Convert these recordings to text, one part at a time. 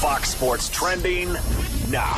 Fox Sports Trending now.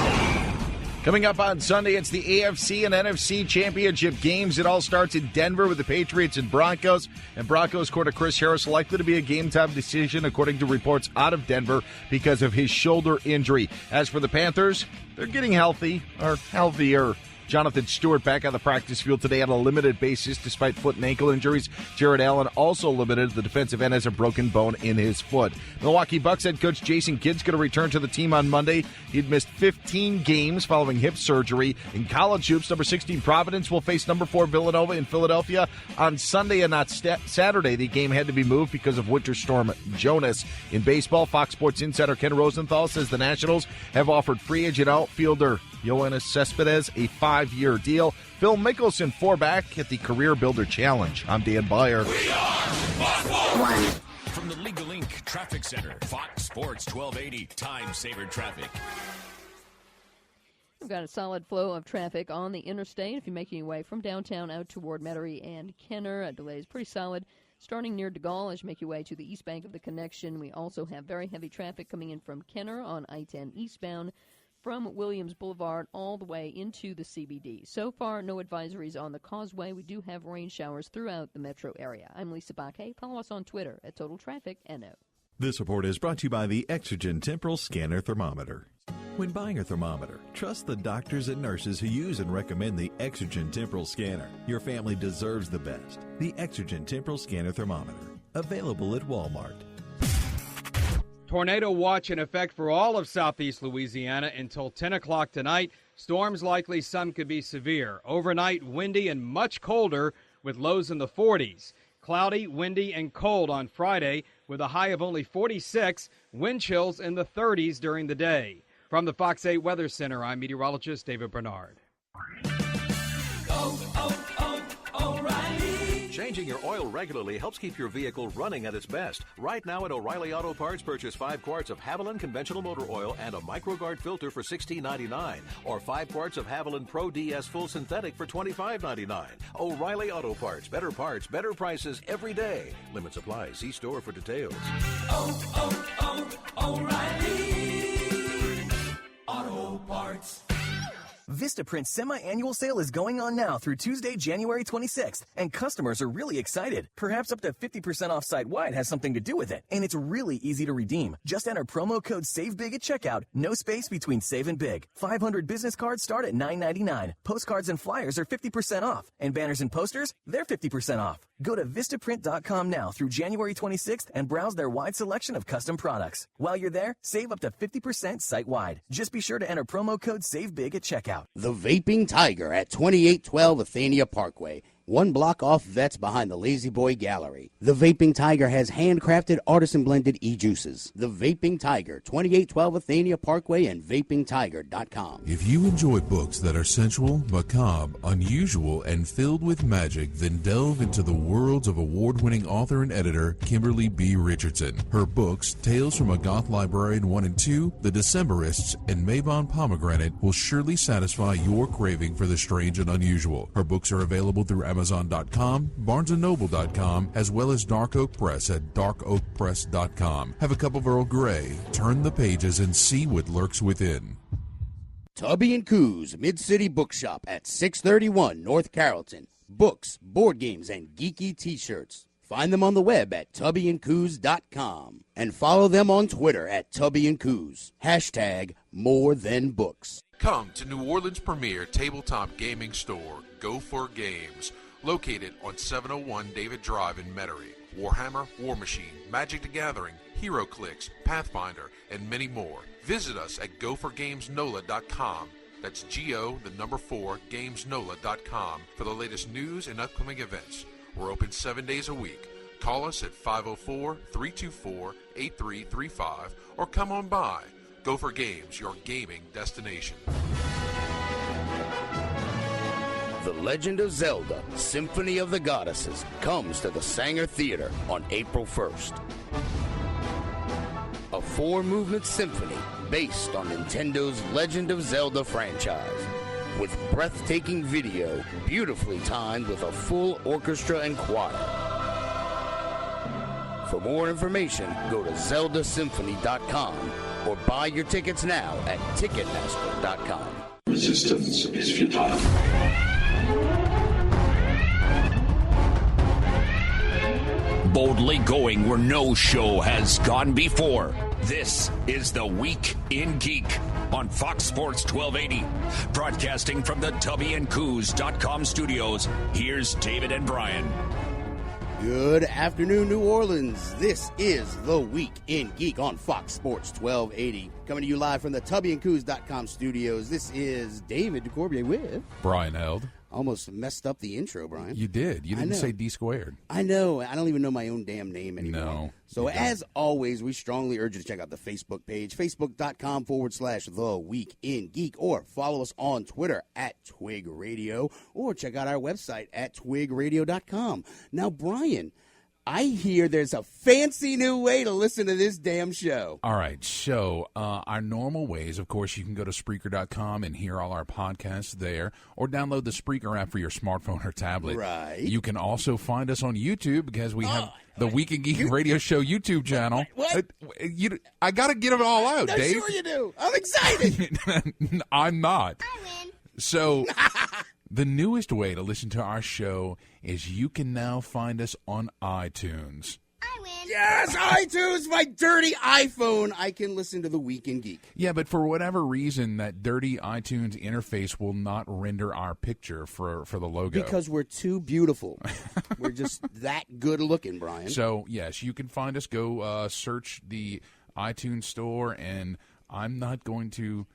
Coming up on Sunday, it's the AFC and NFC championship games. It all starts in Denver with the Patriots and Broncos. And Broncos quarterback Chris Harris likely to be a game-time decision, according to reports out of Denver, because of his shoulder injury. As for the Panthers, they're getting healthy, or healthier. Jonathan Stewart back on the practice field today on a limited basis despite foot and ankle injuries. Jared Allen also limited. The defensive end has a broken bone in his foot. Milwaukee Bucks head coach Jason Kidd's going to return to the team on Monday. He'd missed 15 games following hip surgery. In college hoops, number 16 Providence will face number 4 Villanova in Philadelphia on Sunday and not Saturday. The game had to be moved because of Winter Storm Jonas. In baseball, Fox Sports insider Ken Rosenthal says the Nationals have offered free agent outfielder Yoenis Cespedes a 5-year deal. Phil Mickelson 4 back at the Career Builder Challenge. I'm Dan Byer. We are Fox Sports. From the Legal Inc. Traffic Center, Fox Sports 1280, Time Saver Traffic. We've got a solid flow of traffic on the interstate. If you're making your way from downtown out toward Metairie and Kenner, a delay is pretty solid. Starting near De Gaulle as you make your way to the east bank of the connection. We also have very heavy traffic coming in from Kenner on I-10 eastbound, from Williams Boulevard all the way into the CBD. So far, no advisories on the causeway. We do have rain showers throughout the metro area. I'm Lisa Baque. Follow us on Twitter at TotalTrafficNO. This report is brought to you by the Exergen Temporal Scanner Thermometer. When buying a thermometer, trust the doctors and nurses who use and recommend the Exergen Temporal Scanner. Your family deserves the best. The Exergen Temporal Scanner Thermometer. Available at Walmart. Tornado watch in effect for all of southeast Louisiana until 10 o'clock tonight. Storms likely, some could be severe. Overnight, windy and much colder with lows in the 40s. Cloudy, windy, and cold on Friday with a high of only 46. Wind chills in the 30s during the day. From the Fox 8 Weather Center, I'm meteorologist David Bernard. O'Reilly. Changing your oil regularly helps keep your vehicle running at its best. Right now at O'Reilly Auto Parts, purchase 5 quarts of Haviland conventional motor oil and a MicroGuard filter for $16.99, or 5 quarts of Haviland Pro DS Full Synthetic for $25.99. O'Reilly Auto Parts, better better prices every day. Limits apply. See store for details. O'Reilly Auto Parts. Vistaprint's semi-annual sale is going on now through Tuesday, January 26th, and customers are really excited. Perhaps up to 50% off site-wide has something to do with it, and it's really easy to redeem. Just enter promo code SAVEBIG at checkout. No space between save and big. 500 business cards start at $9.99. Postcards and flyers are 50% off, and banners and posters, they're 50% off. Go to Vistaprint.com now through January 26th and browse their wide selection of custom products. While you're there, save up to 50% site-wide. Just be sure to enter promo code SAVEBIG at checkout. The Vaping Tiger at 2812 Athenia Parkway, 1 block off Vets behind the Lazy Boy Gallery. The Vaping Tiger has handcrafted artisan-blended e-juices. The Vaping Tiger, 2812 Athenia Parkway and vapingtiger.com. If you enjoy books that are sensual, macabre, unusual, and filled with magic, then delve into the worlds of award-winning author and editor Kimberly B. Richardson. Her books, Tales from a Goth Librarian 1 and 2, The Decemberists, and Mabon Pomegranate will surely satisfy your craving for the strange and unusual. Her books are available through Amazon.com, BarnesandNoble.com, as well as Dark Oak Press at darkoakpress.com. Have a cup of Earl Grey, turn the pages, and see what lurks within. Tubby and Coos Mid-City Bookshop at 631 North Carrollton. Books, board games, and geeky t-shirts. Find them on the web at tubbyandcoos.com. And follow them on Twitter at tubbyandcoos. Hashtag more than books. Come to New Orleans' premier tabletop gaming store, Go For Games, located on 701 David Drive in Metairie. Warhammer, War Machine, Magic the Gathering, HeroClix, Pathfinder, and many more. Visit us at goforgamesnola.com. That's GO4 gamesnola.com for the latest news and upcoming events. We're open 7 days a week. Call us at 504-324-8335 or come on by. Go For Games, your gaming destination. The Legend of Zelda, Symphony of the Goddesses, comes to the Sanger Theater on April 1st. A 4-movement symphony based on Nintendo's Legend of Zelda franchise. With breathtaking video, beautifully timed with a full orchestra and choir. For more information, go to zeldasymphony.com or buy your tickets now at ticketmaster.com. Resistance is futile. Boldly going where no show has gone before. This is the Week in Geek on Fox Sports 1280. Broadcasting from the tubbyandcoos.com studios, here's David and Brian. Good afternoon, New Orleans. This is the Week in Geek on Fox Sports 1280. Coming to you live from the tubbyandcoos.com studios. This is David DeCorbier with Brian Held. Almost messed up the intro, Brian. You did. You didn't say D squared. I know. I don't even know my own damn name anymore. No. So as always, we strongly urge you to check out the Facebook page, facebook.com/The Week in Geek, or follow us on Twitter at Twig Radio, or check out our website at twigradio.com. Now, Brian, I hear there's a fancy new way to listen to this damn show. All right. So our normal ways, of course, you can go to Spreaker.com and hear all our podcasts there, or download the Spreaker app for your smartphone or tablet. Right. You can also find us on YouTube because we have the Week in Geek Radio Show YouTube channel. What? I got to get it all out, No, Dave. sure you do. I'm excited. I'm not. I win. So the newest way to listen to our show is you can now find us on iTunes. I win. Yes, iTunes, my dirty iPhone. I can listen to the Week in Geek. Yeah, but for whatever reason, that dirty iTunes interface will not render our picture for the logo. Because we're too beautiful. We're just that good looking, Brian. So, yes, you can find us. Go search the iTunes store, and I'm not going to...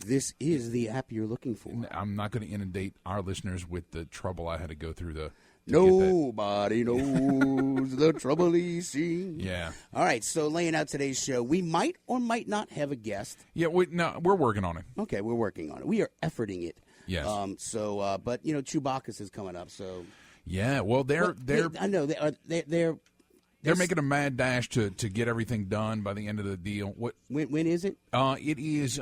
This is the app you're looking for. I'm not going to inundate our listeners with the trouble I had to go through to Nobody knows the trouble he's seen. Yeah. All right, so laying out today's show, we might or might not have a guest. Yeah, we're working on it. Okay, we're working on it. We are efforting it. Yes. But Chewbacca's is coming up, so. Yeah, well, I know they're making a mad dash to get everything done by the end of the deal. When is it? It is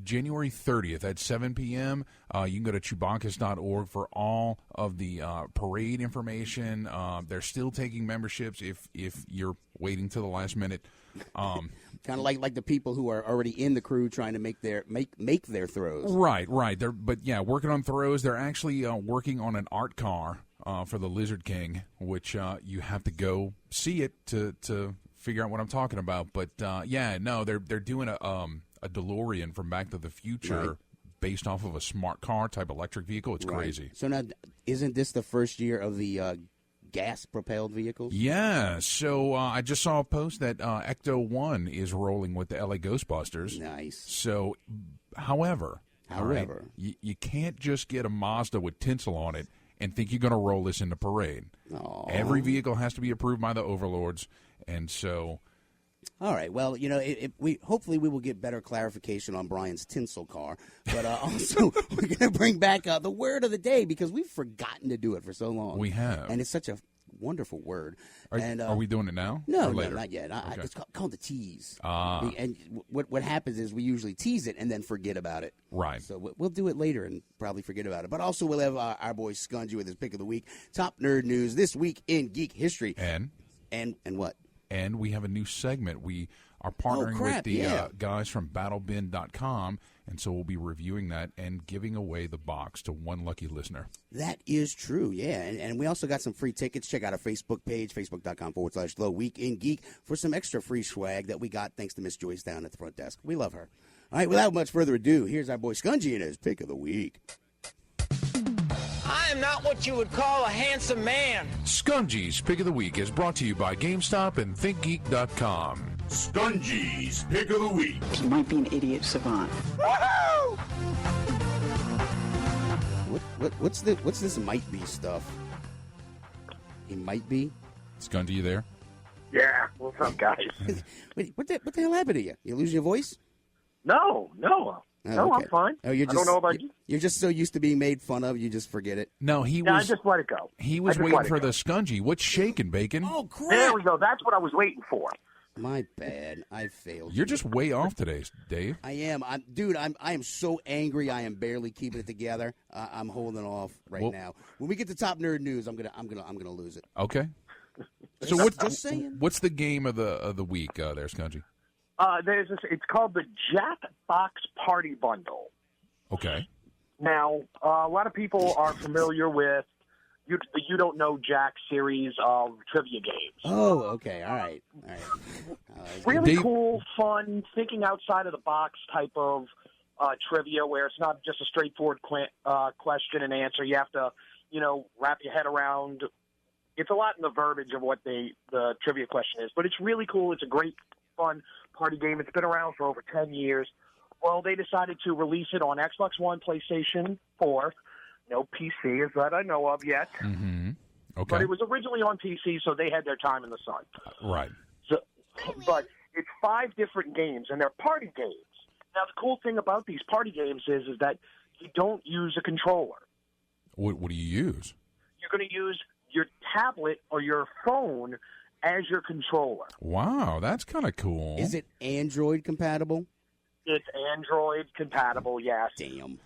January 30th at 7 p.m. You can go to Chewbacca's.org for all of the parade information. They're still taking memberships if you're waiting till the last minute. Kind of like the people who are already in the crew trying to make their throws. Right. Working on throws. They're actually working on an art car for the Lizard King, which you have to go see it to figure out what I'm talking about. But they're doing a DeLorean from Back to the Future, right, based off of a smart car type electric vehicle. It's crazy. So now, isn't this the first year of the gas-propelled vehicles? Yeah. So I just saw a post that Ecto 1 is rolling with the LA Ghostbusters. Nice. So, however, right, you can't just get a Mazda with tinsel on it and think you're going to roll this in the parade. Aww. Every vehicle has to be approved by the overlords, and so... All right. Well, hopefully we will get better clarification on Brian's tinsel car, but also we're going to bring back the word of the day because we've forgotten to do it for so long. We have, and it's such a wonderful word. Are we doing it now? No, or later? Not yet. Okay. It's called the tease. And what happens is we usually tease it and then forget about it. Right. So we'll do it later and probably forget about it. But also we'll have our boy Skungy with his pick of the week, top nerd news this week in geek history, and what. And we have a new segment. We are partnering with the guys from BattleBin.com, and so we'll be reviewing that and giving away the box to one lucky listener. That is true, yeah. And we also got some free tickets. Check out our Facebook page, facebook.com/The Week in Geek, for some extra free swag that we got thanks to Miss Joyce down at the front desk. We love her. All right, without much further ado, here's our boy Skungy and his pick of the week. I am not what you would call a handsome man. Skungy's Pick of the Week is brought to you by GameStop and ThinkGeek.com. Skungy's Pick of the Week. You might be an idiot savant. Woohoo! What's this might be stuff? He might be? Skungy, you there? Yeah. What's up, guys? Wait, what the hell happened to you? You lose your voice? No. Okay. I'm fine. Oh, I don't know about you. You're just so used to being made fun of, you just forget it. No, I just let it go. He was waiting for the Skungy. What's shaking, Bacon? Oh, crap. There we go. That's what I was waiting for. My bad. I failed. You're just way off today, Dave. I am. I am so angry. I am barely keeping it together. I'm holding off now. When we get to top nerd news, I'm gonna lose it. Okay. So Just saying. what's the game of the week there, Skungy? It's called the Jackbox Party Bundle. Okay. Now, a lot of people are familiar with the You Don't Know Jack series of trivia games. Oh, okay. All right. Really cool, fun, thinking outside of the box type of trivia where it's not just a straightforward question and answer. You have to, wrap your head around. It's a lot in the verbiage of what the trivia question is, but it's really cool. It's a great, fun party game. It's been around for over 10 years. Well, they decided to release it on Xbox One, PlayStation 4. No PC, that I know of yet. Mm-hmm. Okay. But it was originally on PC, so they had their time in the sun. Right. So, but it's 5 different games, and they're party games. Now, the cool thing about these party games is that you don't use a controller. What do you use? You're going to use your tablet or your phone as your controller. Wow, that's kind of cool. Is it Android compatible? It's Android compatible, yes. Damn.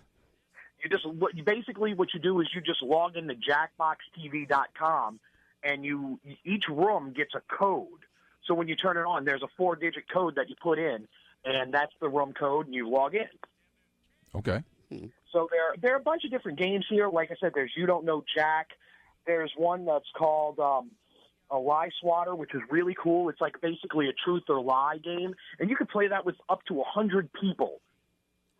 Basically what you do is you just log into jackboxtv.com, and each room gets a code. So when you turn it on, there's a 4-digit code that you put in, and that's the room code, and you log in. Okay. So there are a bunch of different games here. Like I said, there's You Don't Know Jack. There's one that's called a Lie Swatter, which is really cool. It's like basically a truth or lie game, and you can play that with up to 100 people.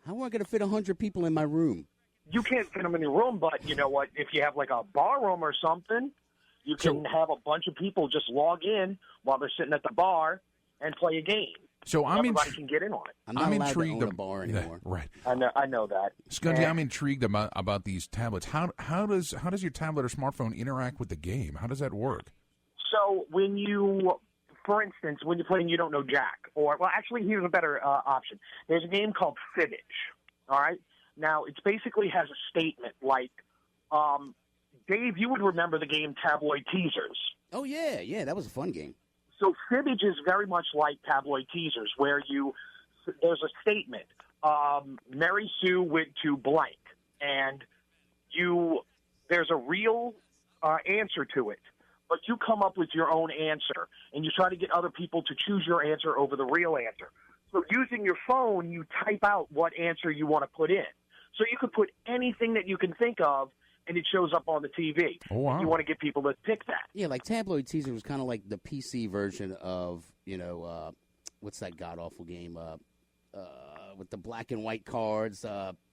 How am I going to fit 100 people in my room? You can't fit them in your room, but you know what? If you have like a bar room or something, you can have a bunch of people just log in while they're sitting at the bar and play a game. So everybody can get in on it. I'm not allowed intrigued to own a bar anymore. Right. I know that. Skungy, I'm intrigued about these tablets. How does your tablet or smartphone interact with the game? How does that work? So for instance, when you're playing You Don't Know Jack, actually, here's a better option. There's a game called Fibbage, all right? Now, it basically has a statement like, Dave, you would remember the game Tabloid Teasers. Oh, yeah, that was a fun game. So Fibbage is very much like Tabloid Teasers, where there's a statement, Mary Sue went to blank, and there's a real answer to it. But you come up with your own answer, and you try to get other people to choose your answer over the real answer. So using your phone, you type out what answer you want to put in. So you could put anything that you can think of, and it shows up on the TV. Oh, wow. You want to get people to pick that. Yeah, like Tabloid Teaser was kind of like the PC version of, what's that god-awful game with the black and white cards?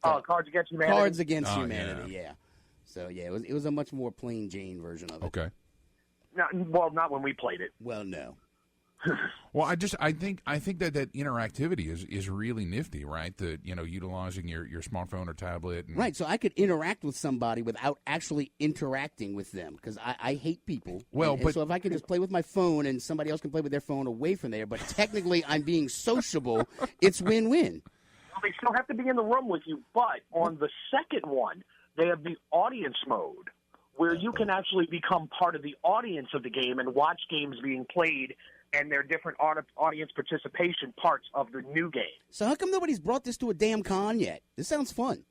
Cards Against Humanity? Cards Against Humanity, yeah. So, yeah, it was a much more plain Jane version of it. Okay. Not when we played it. Well, no. Well, I think that interactivity is really nifty, right? That utilizing your smartphone or tablet. Right, so I could interact with somebody without actually interacting with them because I hate people. Well, so if I can just play with my phone and somebody else can play with their phone away from there, but technically I'm being sociable, it's win-win. Well, they still have to be in the room with you, but on the second one, they have the audience mode, where you can actually become part of the audience of the game and watch games being played and their different audience participation parts of the new game. So how come nobody's brought this to a damn con yet? This sounds fun.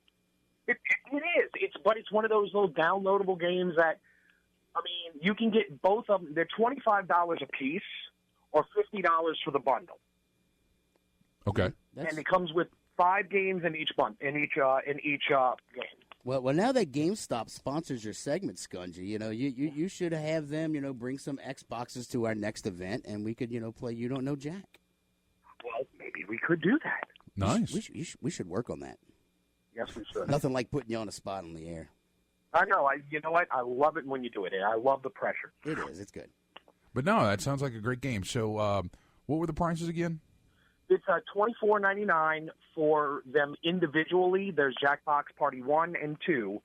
It is. But it's one of those little downloadable games that, you can get both of them. They're $25 a piece or $50 for the bundle. Okay. And it comes with 5 games in each game. Well, now that GameStop sponsors your segment, Skungy, you should have them, bring some Xboxes to our next event, and we could, play You Don't Know Jack. Well, maybe we could do that. Nice. We should work on that. Yes, we should. Nothing like putting you on a spot on the air. I know. You know what? I love it when you do it. I love the pressure. It is. It's good. But no, that sounds like a great game. So, what were the prices again? It's $24.99 for them individually. There's Jackbox Party 1 and 2.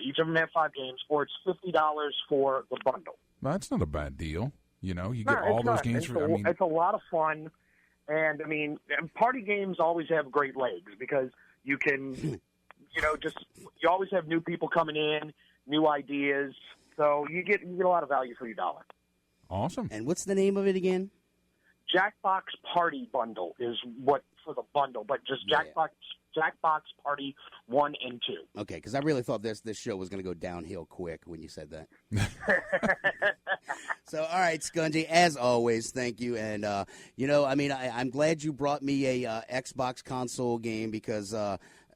Each of them have 5 games, or it's $50 for the bundle. That's not a bad deal. You get all those games. It's a lot of fun, and party games always have great legs because you can, you always have new people coming in, new ideas, so you get a lot of value for your dollar. Awesome. And what's the name of it again? Jackbox Party Bundle is what for the bundle, but just Jackbox Jackbox Party 1 and 2. Okay, because I really thought this show was going to go downhill quick when you said that. So, all right, Skungy, as always, thank you. And, I'm glad you brought me a Xbox console game because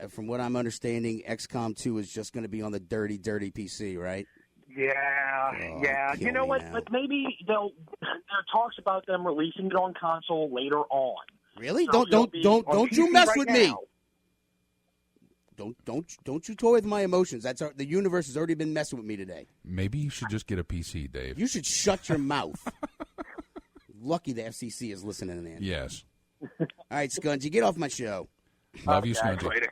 from what I'm understanding, XCOM 2 is just going to be on the dirty, dirty PC, right? Yeah. You know what? Now. But maybe there are talks about them releasing it on console later on. Really? So Don't you mess right with now. me. Don't you toy with my emotions. The universe has already been messing with me today. Maybe you should just get a PC, Dave. You should shut your mouth. Lucky the FCC is listening in. Yes. All right, Skungy, get off my show. Love you, Skungy.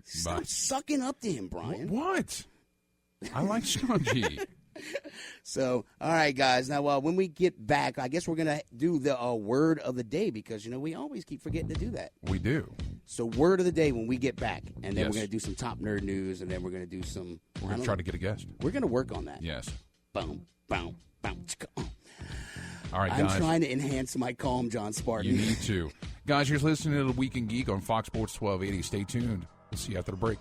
Stop sucking up to him, Brian. What? I like Skungy. So, all right, guys. Now, when we get back, I guess we're going to do the word of the day because, we always keep forgetting to do that. We do. So, word of the day when we get back. And then Yes. we're going to do some top nerd news, and then we're going to do some... We're going to try to get a guest. We're going to work on that. Yes. Boom, boom, boom. All right, guys. I'm trying to enhance my calm, John Spartan. You need to. Guys, you're listening to The Week in Geek on Fox Sports 1280. Stay tuned. We'll see you after the break.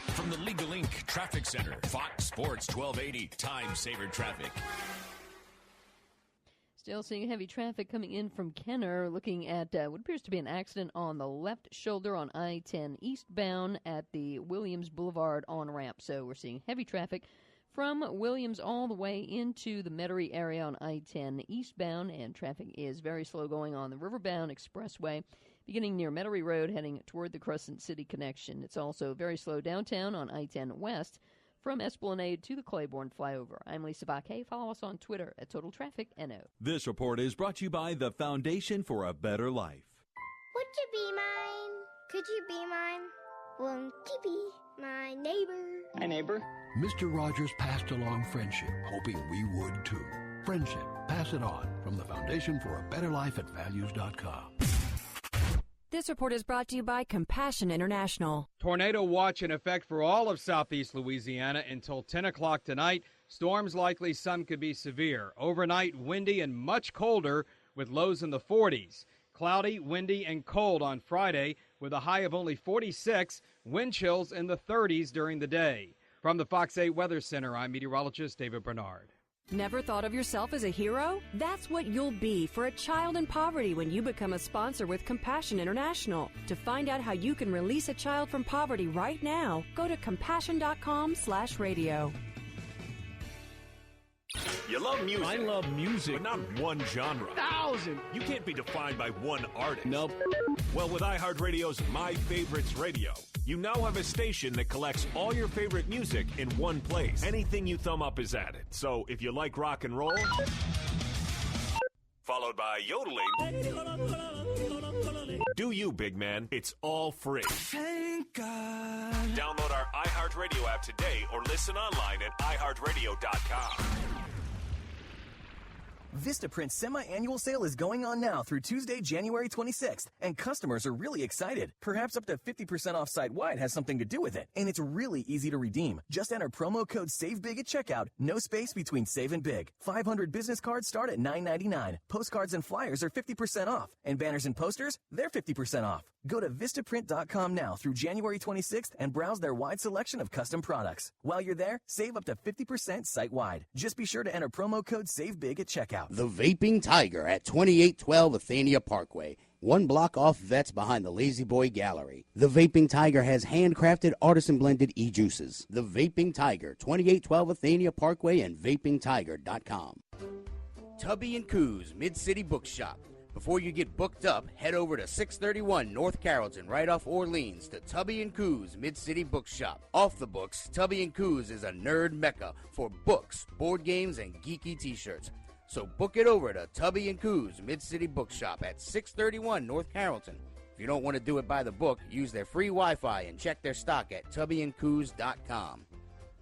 From the Legal Inc. Traffic Center, Fox Sports 1280, Time Saver Traffic. Still seeing heavy traffic coming in from Kenner, looking at what appears to be an accident on the left shoulder on I-10 eastbound at the Williams Boulevard on-ramp. So we're seeing heavy traffic from Williams all the way into the Metairie area on I-10 eastbound, and traffic is very slow going on the Riverbound Expressway, beginning near Metairie Road, heading toward the Crescent City connection. It's also very slow downtown on I-10 West, from Esplanade to the Claiborne flyover. I'm Lisa Vaquet. Follow us on Twitter at Total Traffic NO. This report is brought to you by the Foundation for a Better Life. Would you be mine? Could you be mine? Won't you be my neighbor? Hi, neighbor. Mr. Rogers passed along friendship, hoping we would too. Friendship. Pass it on from the Foundation for a Better Life at values.com. This report is brought to you by Compassion International. Tornado watch in effect for all of southeast Louisiana until 10 o'clock tonight. Storms likely, some could be severe. Overnight, windy and much colder with lows in the 40s. Cloudy, windy, and cold on Friday with a high of only 46. Wind chills in the 30s during the day. From the Fox 8 Weather Center, I'm meteorologist David Bernard. Never thought of yourself as a hero? That's what you'll be for a child in poverty when you become a sponsor with Compassion International. To find out how you can release a child from poverty right now, go to compassion.com/radio. You love music. I love music. But not one genre. 1,000. You can't be defined by one artist. Nope. Well, with iHeartRadio's My Favorites Radio, you now have a station that collects all your favorite music in one place. Anything you thumb up is added. So if you like rock and roll, followed by yodeling, do you, big man. It's all free. Thank God. Download our iHeartRadio app today or listen online at iHeartRadio.com. Vistaprint semi-annual sale is going on now through Tuesday, January 26th, and customers are really excited. Perhaps up to 50% off site-wide has something to do with it, and it's really easy to redeem. Just enter promo code SAVEBIG at checkout. No space between save and big. 500 business cards start at $9.99. Postcards and flyers are 50% off, and banners and posters, they're 50% off. Go to Vistaprint.com now through January 26th and browse their wide selection of custom products. While you're there, save up to 50% site-wide. Just be sure to enter promo code SAVEBIG at checkout. The Vaping Tiger at 2812 Athenia Parkway, 1 block off Vets behind the Lazy Boy Gallery. The Vaping Tiger has handcrafted artisan-blended e-juices. The Vaping Tiger, 2812 Athenia Parkway and vapingtiger.com. Tubby & Coos Mid-City Bookshop. Before you get booked up, head over to 631 North Carrollton, right off Orleans, to Tubby & Coos Mid-City Bookshop. Off the books, Tubby & Coos is a nerd mecca for books, board games, and geeky t-shirts. So book it over to Tubby & Coos Mid-City Bookshop at 631 North Carrollton. If you don't want to do it by the book, use their free Wi-Fi and check their stock at tubbyandcoos.com.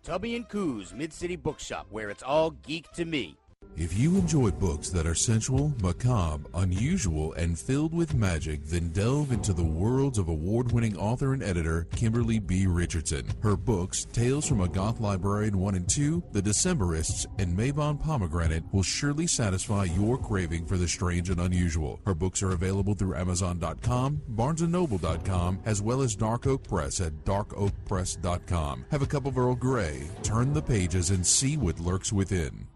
Tubby & Coos Mid-City Bookshop, where it's all geek to me. If you enjoy books that are sensual, macabre, unusual, and filled with magic, then delve into the worlds of award-winning author and editor Kimberly B. Richardson. Her books, Tales from a Goth Librarian 1 and 2, The Decemberists, and Mavon Pomegranate will surely satisfy your craving for the strange and unusual. Her books are available through Amazon.com, BarnesandNoble.com, as well as Dark Oak Press at darkoakpress.com. Have a cup of Earl Grey, turn the pages, and see what lurks within.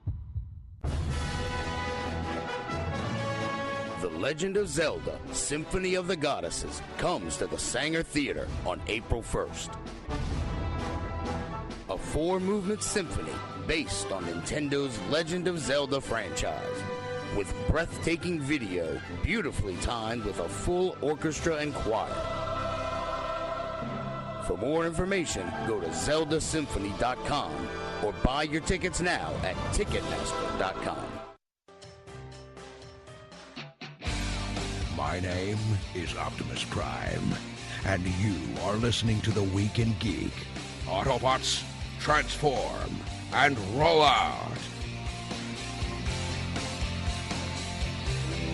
The Legend of Zelda, Symphony of the Goddesses, comes to the Sanger Theater on April 1st. A 4-movement symphony based on Nintendo's Legend of Zelda franchise, with breathtaking video, beautifully timed with a full orchestra and choir. For more information, go to zeldasymphony.com or buy your tickets now at Ticketmaster.com. My name is Optimus Prime, and you are listening to The Week in Geek. Autobots, transform and roll out.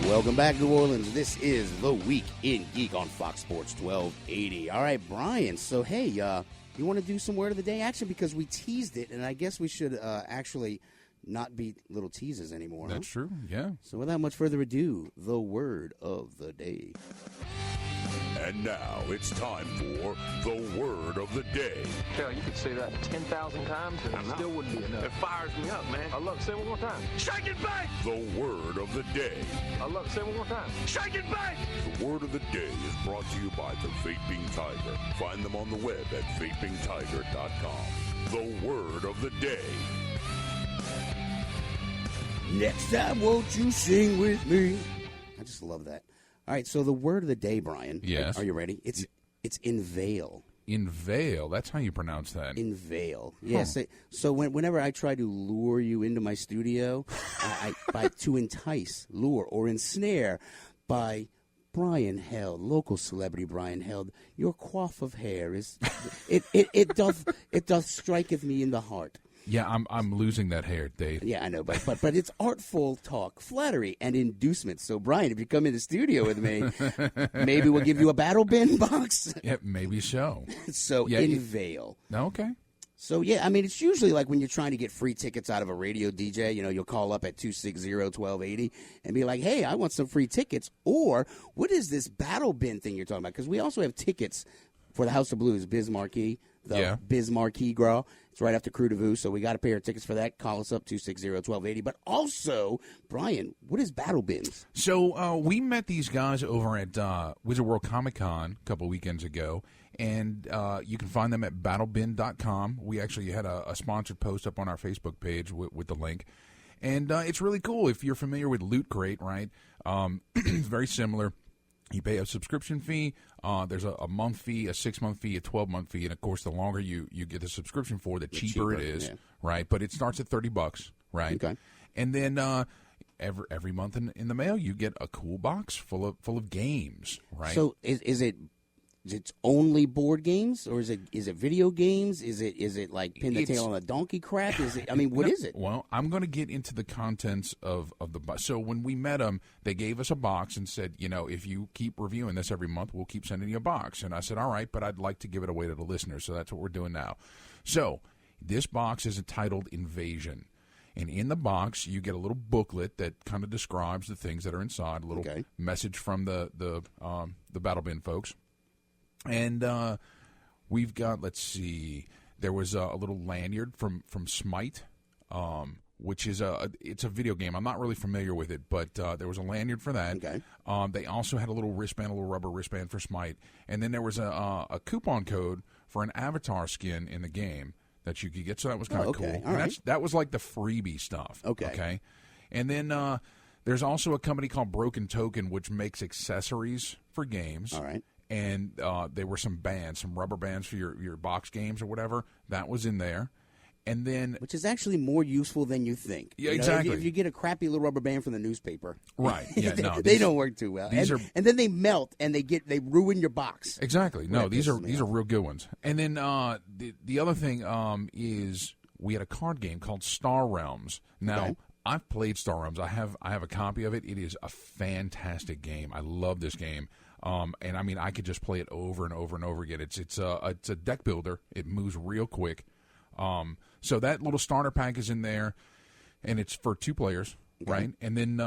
Welcome back, New Orleans. This is The Week in Geek on Fox Sports 1280. All right, Brian, so hey, you want to do some word of the day action? Because we teased it, and I guess we should actually not be little teases anymore. That's true, yeah. So without much further ado, the word of the day. And now it's time for the word of the day. Hell, you could say that 10,000 times and it still wouldn't be enough. It fires me up, man. I love it. Say it one more time. Shake it back! The word of the day. I love it. Say it one more time. Shake it back! The word of the day is brought to you by the Vaping Tiger. Find them on the web at vapingtiger.com. The word of the day. Next time, won't you sing with me? I just love that. All right, so the word of the day, Brian. Yes. Are you ready? It's inveigle. Inveigle. That's how you pronounce that. Inveigle. Yes. Yeah, so whenever I try to lure you into my studio, to entice, lure, or ensnare by Brian Held, local celebrity Brian Held, your coif of hair is it doth striketh me in the heart. Yeah, I'm losing that hair, Dave. Yeah, I know, but it's artful talk, flattery, and inducement. So, Brian, if you come in the studio with me, maybe we'll give you a battle bin box. Yeah, maybe so. So, yeah, inveigle. Okay. So, yeah, I mean, it's usually like when you're trying to get free tickets out of a radio DJ, you know, you'll call up at 260-1280 and be like, hey, I want some free tickets. Or, what is this battle bin thing you're talking about? Because we also have tickets for the House of Blues, Biz Marquee, Biz Marquee Gras. It's right after Crew de Vue, so we got a pair of tickets for that. Call us up, 260-1280. But also, Brian, what is Battle Bins? So we met these guys over at Wizard World Comic Con a couple weekends ago, and you can find them at battlebin.com. We actually had a sponsored post up on our Facebook page with the link. And it's really cool. If you're familiar with Loot Crate, right, it's very similar. You pay a subscription fee. There's a month fee, a 6-month fee, a 12-month fee, and of course, the longer you get the subscription for, the cheaper it is, right? But it starts at $30, right? Okay. And then every month in the mail, you get a cool box full of games, right? So is it? It's only board games, or is it video games? Is it like pin the tail on a donkey crap? Is it? I mean, what is it? Well, I'm going to get into the contents of the box. So when we met them, they gave us a box and said, you know, if you keep reviewing this every month, we'll keep sending you a box. And I said, all right, but I'd like to give it away to the listeners, so that's what we're doing now. So this box is entitled Invasion. And in the box, you get a little booklet that kind of describes the things that are inside, a little message from the Battle Bin folks. And we've got, let's see, there was a little lanyard from Smite, which is it's a video game. I'm not really familiar with it, but there was a lanyard for that. Okay. They also had a little wristband, a little rubber wristband for Smite. And then there was a coupon code for an avatar skin in the game that you could get, so that was kind of cool. All right. That was like the freebie stuff. Okay. And then there's also a company called Broken Token, which makes accessories for games. All right. And there were some bands, some rubber bands for your box games or whatever. That was in there. And then, which is actually more useful than you think. Yeah, exactly. If you get a crappy little rubber band from the newspaper, right? Yeah, they don't work too well. And then they melt and they ruin your box. Exactly. No, these are real good ones. And then the other thing is we had a card game called Star Realms. Now I've played Star Realms. I have a copy of it. It is a fantastic game. I love this game. And I mean, I could just play it over and over and over again. It's a deck builder. It moves real quick. So that little starter pack is in there, and it's for 2 players, right? And then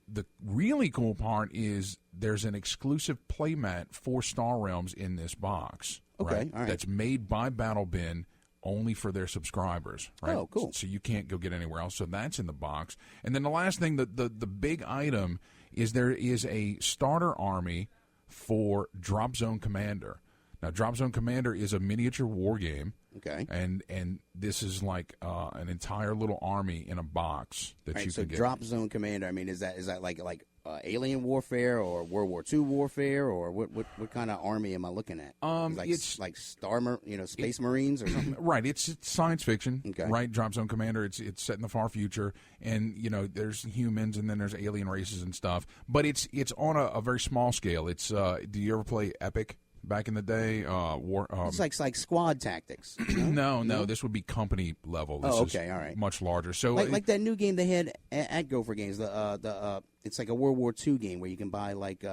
the really cool part is there's an exclusive playmat for Star Realms in this box. Okay, right? all right. That's made by BattleBin only for their subscribers. Right? Oh, cool. So you can't go get anywhere else. So that's in the box. And then the last thing, the big item is there is a starter army for Drop Zone Commander. Now, Drop Zone Commander is a miniature war game. Okay. And this is like an entire little army in a box that you can get. Drop Zone Commander, I mean, is that like alien warfare or World War II warfare, or what kind of army am I looking at? It's like Space Marines or something? Right. It's science fiction. Okay. Right. Drop Zone Commander, it's set in the far future, and there's humans and then there's alien races and stuff. But it's on a very small scale. It's do you ever play Epic? Back in the day, it's like squad tactics. No, this would be company level. This all right, much larger. So, like that new game they had at Gopher Games. It's like a World War II game where you can buy like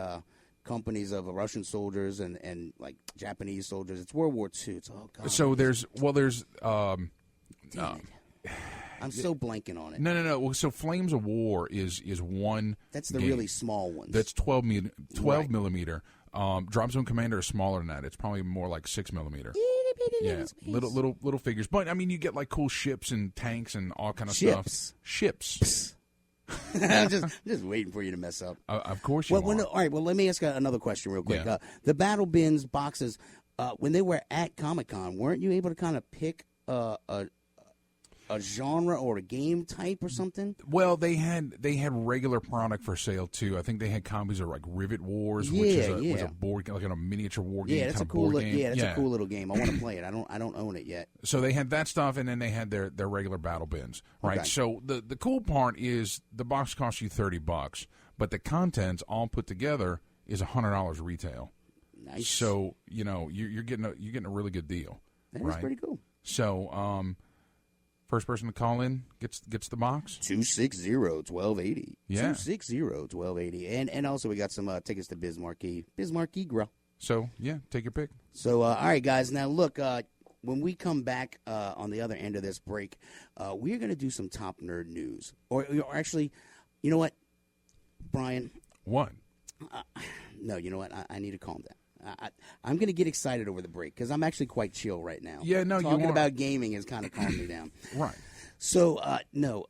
companies of Russian soldiers and like Japanese soldiers. It's World War II. It's so there's. I'm so blanking on it. No. Well, so Flames of War is one. That's the game. really small ones. That's 12 millimeter. Drop Zone Commander is smaller than that. It's probably more like 6 millimeter. Yeah, little figures. But I mean, you get like cool ships and tanks and all kind of stuff. Ships. I'm just waiting for you to mess up. Of course you are. All right. Well, let me ask another question real quick. Yeah. The Battle Bins boxes, when they were at Comic-Con, weren't you able to kind of pick a genre or a game type or something? Well, they had regular product for sale too. I think they had copies of like Rivet Wars, which was a board, like a miniature war game. Yeah, that's a cool. A cool little game. I want to play it. I don't own it yet. So they had that stuff, and then they had their regular Battle Bins, right? Okay. So the cool part is the box costs you $30, but the contents all put together is $100 retail. Nice. So you're getting a really good deal. That is pretty cool. So first person to call in gets the box. 260-1280. Yeah. 260-1280. And also we got some tickets to Bismarcky Grill. So, yeah, take your pick. So, all right, guys. Now, look, when we come back on the other end of this break, we're going to do some top nerd news. Or actually, you know what, Brian? What? No, you know what? I need to calm down. I'm going to get excited over the break because I'm actually quite chill right now. Yeah, no, talking about gaming has kind of calmed me down. Right. So, no,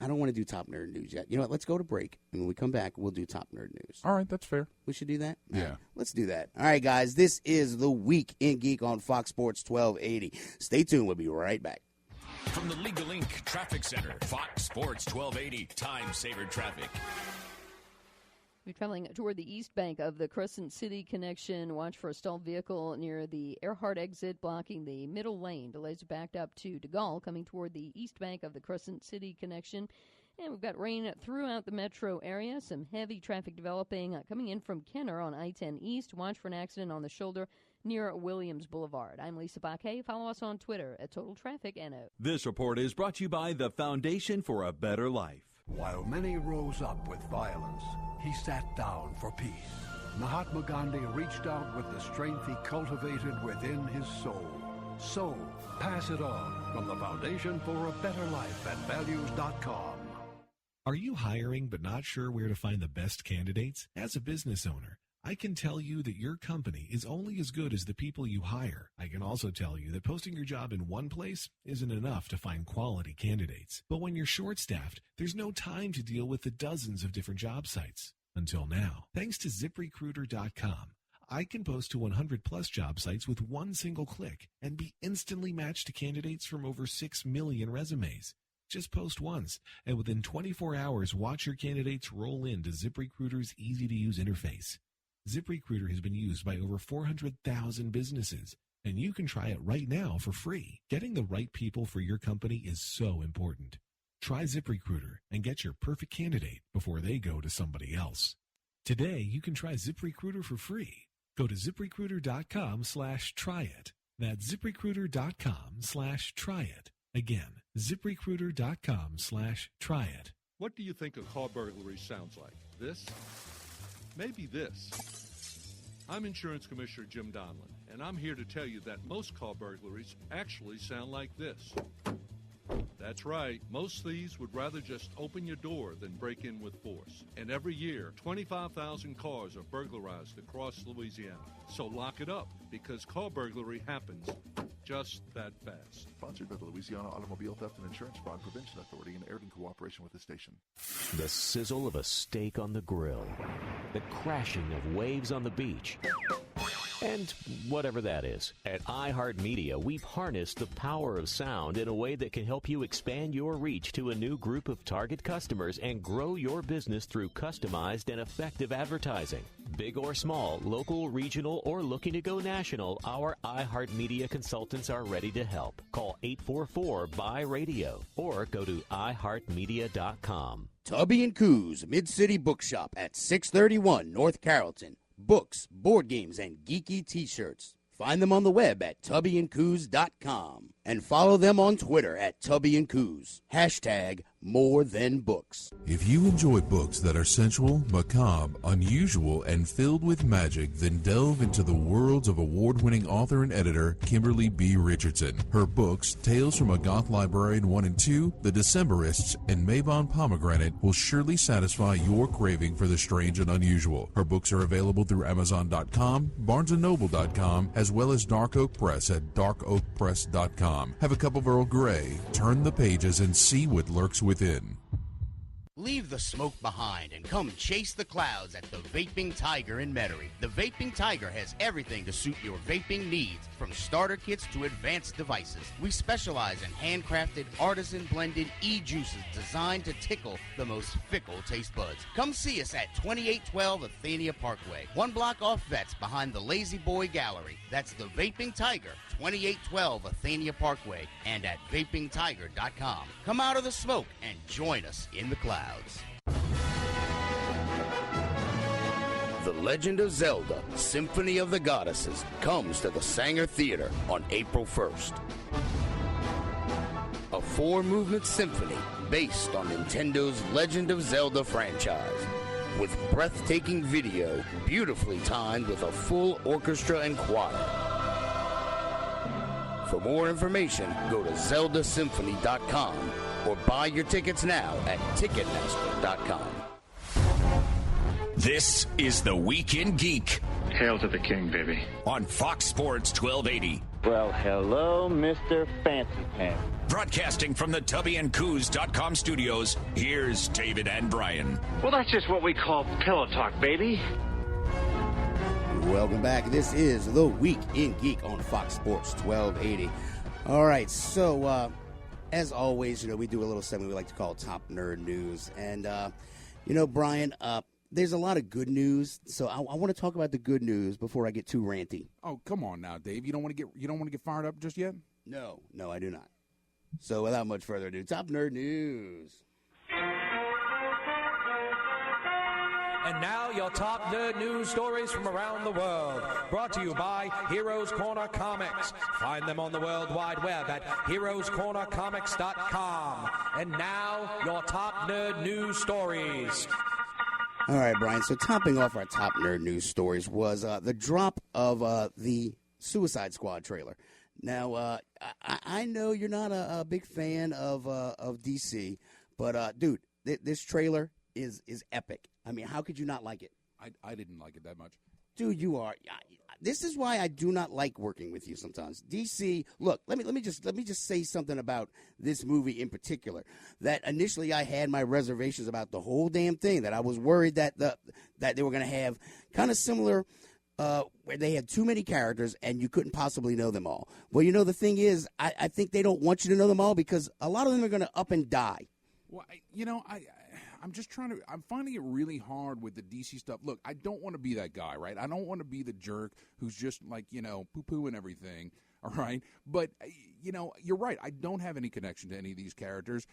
I don't want to do top nerd news yet. You know what? Let's go to break, and when we come back, we'll do top nerd news. All right, that's fair. We should do that? Yeah. Right, let's do that. All right, guys, this is The Week in Geek on Fox Sports 1280. Stay tuned. We'll be right back. From the Legal Inc. Traffic Center, Fox Sports 1280, Time Saver Traffic. We're traveling toward the east bank of the Crescent City connection. Watch for a stalled vehicle near the Earhart exit blocking the middle lane. Delays are backed up to De Gaulle coming toward the east bank of the Crescent City connection. And we've got rain throughout the metro area. Some heavy traffic developing coming in from Kenner on I-10 East. Watch for an accident on the shoulder near Williams Boulevard. I'm Lisa Baquet. Follow us on Twitter at Total Traffic NO. This report is brought to you by the Foundation for a Better Life. While many rose up with violence, he sat down for peace. Mahatma Gandhi reached out with the strength he cultivated within his soul. So, pass it on from the Foundation for a Better Life at values.com. Are you hiring but not sure where to find the best candidates? As a business owner, I can tell you that your company is only as good as the people you hire. I can also tell you that posting your job in one place isn't enough to find quality candidates. But when you're short-staffed, there's no time to deal with the dozens of different job sites. Until now. Thanks to ZipRecruiter.com, I can post to 100-plus job sites with one single click and be instantly matched to candidates from over 6 million resumes. Just post once, and within 24 hours, watch your candidates roll into ZipRecruiter's easy-to-use interface. ZipRecruiter has been used by over 400,000 businesses, and you can try it right now for free. Getting the right people for your company is so important. Try ZipRecruiter and get your perfect candidate before they go to somebody else. Today, you can try ZipRecruiter for free. Go to ZipRecruiter.com/try it. That's ZipRecruiter.com/try it. Again, ZipRecruiter.com/try it. What do you think a car burglary sounds like? This? Maybe this. I'm Insurance Commissioner Jim Donlin, and I'm here to tell you that most car burglaries actually sound like this. That's right. Most thieves would rather just open your door than break in with force. And every year, 25,000 cars are burglarized across Louisiana. So lock it up, because car burglary happens just that fast. Sponsored by the Louisiana Automobile Theft and Insurance Fraud Prevention Authority and aired in cooperation with the station. The sizzle of a steak on the grill. The crashing of waves on the beach. And whatever that is. At iHeartMedia, we've harnessed the power of sound in a way that can help you expand your reach to a new group of target customers and grow your business through customized and effective advertising. Big or small, local, regional, or looking to go national, our iHeartMedia consultants are ready to help. Call 844-BUY-RADIO or go to iHeartMedia.com. Tubby and Coos Mid-City Bookshop at 631 North Carrollton. Books, board games, and geeky t-shirts. Find them on the web at tubbyandcoos.com. And follow them on Twitter at tubbyandcoos. Hashtag more than books. If you enjoy books that are sensual, macabre, unusual, and filled with magic, then delve into the worlds of award-winning author and editor Kimberly B. Richardson. Her books, Tales from a Goth Librarian 1 and 2, The Decemberists, and Mabon Pomegranate will surely satisfy your craving for the strange and unusual. Her books are available through Amazon.com, BarnesandNoble.com, as well as Dark Oak Press at darkoakpress.com. Have a cup of Earl Grey, turn the pages, and see what lurks within. Leave the smoke behind and come chase the clouds at the Vaping Tiger in Metairie. The Vaping Tiger has everything to suit your vaping needs, from starter kits to advanced devices. We specialize in handcrafted, artisan-blended e-juices designed to tickle the most fickle taste buds. Come see us at 2812 Athenia Parkway, 1 block off Vets behind the Lazy Boy Gallery. That's the Vaping Tiger, 2812 Athenia Parkway, and at vapingtiger.com. Come out of the smoke and join us in the clouds. The Legend of Zelda, Symphony of the Goddesses, comes to the Sanger Theater on April 1st. A 4-movement symphony based on Nintendo's Legend of Zelda franchise, with breathtaking video, beautifully timed with a full orchestra and choir. For more information, go to zeldasymphony.com or buy your tickets now at Ticketmaster.com. This is the Week in Geek. Hail to the king, baby. On Fox Sports 1280. Well, hello, Mr. Fancy Pants. Broadcasting from the tubbyandcoos.com studios, here's David and Brian. Well, that's just what we call pillow talk, baby. Welcome back. This is the Week in Geek on Fox Sports 1280. All right, so as always, we do a little segment we like to call Top Nerd News. And, Brian, there's a lot of good news, so I want to talk about the good news before I get too ranty. Oh, come on now, Dave. You don't want to get fired up just yet? No, I do not. So without much further ado, Top Nerd News. And now your top nerd news stories from around the world. Brought to you by Heroes Corner Comics. Find them on the World Wide Web at heroescornercomics.com. And now your top nerd news stories. All right, Brian. So topping off our top nerd news stories was the drop of the Suicide Squad trailer. Now, I know you're not a big fan of DC, but dude, this trailer is epic. I mean, how could you not like it? I didn't like it that much. Dude, you are. This is why I do not like working with you sometimes. DC, look, let me just say something about this movie in particular. That initially I had my reservations about the whole damn thing. That I was worried that they were going to have kind of similar, where they had too many characters and you couldn't possibly know them all. Well, the thing is, I think they don't want you to know them all because a lot of them are going to up and die. Well, I'm finding it really hard with the DC stuff. Look, I don't want to be that guy, right? I don't want to be the jerk who's just like, poo-poo and everything, all right? But, you're right. I don't have any connection to any of these characters.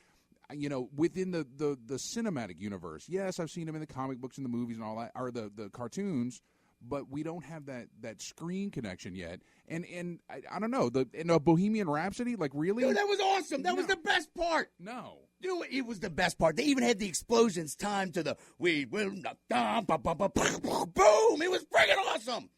Within the cinematic universe, yes, I've seen them in the comic books and the movies and all that, or the cartoons, but we don't have that screen connection yet. And I don't know, in a Bohemian Rhapsody, like really? Dude, that was awesome. That was the best part. No. Dude, it was the best part. They even had the explosions timed to the we will not boom. It was friggin' awesome.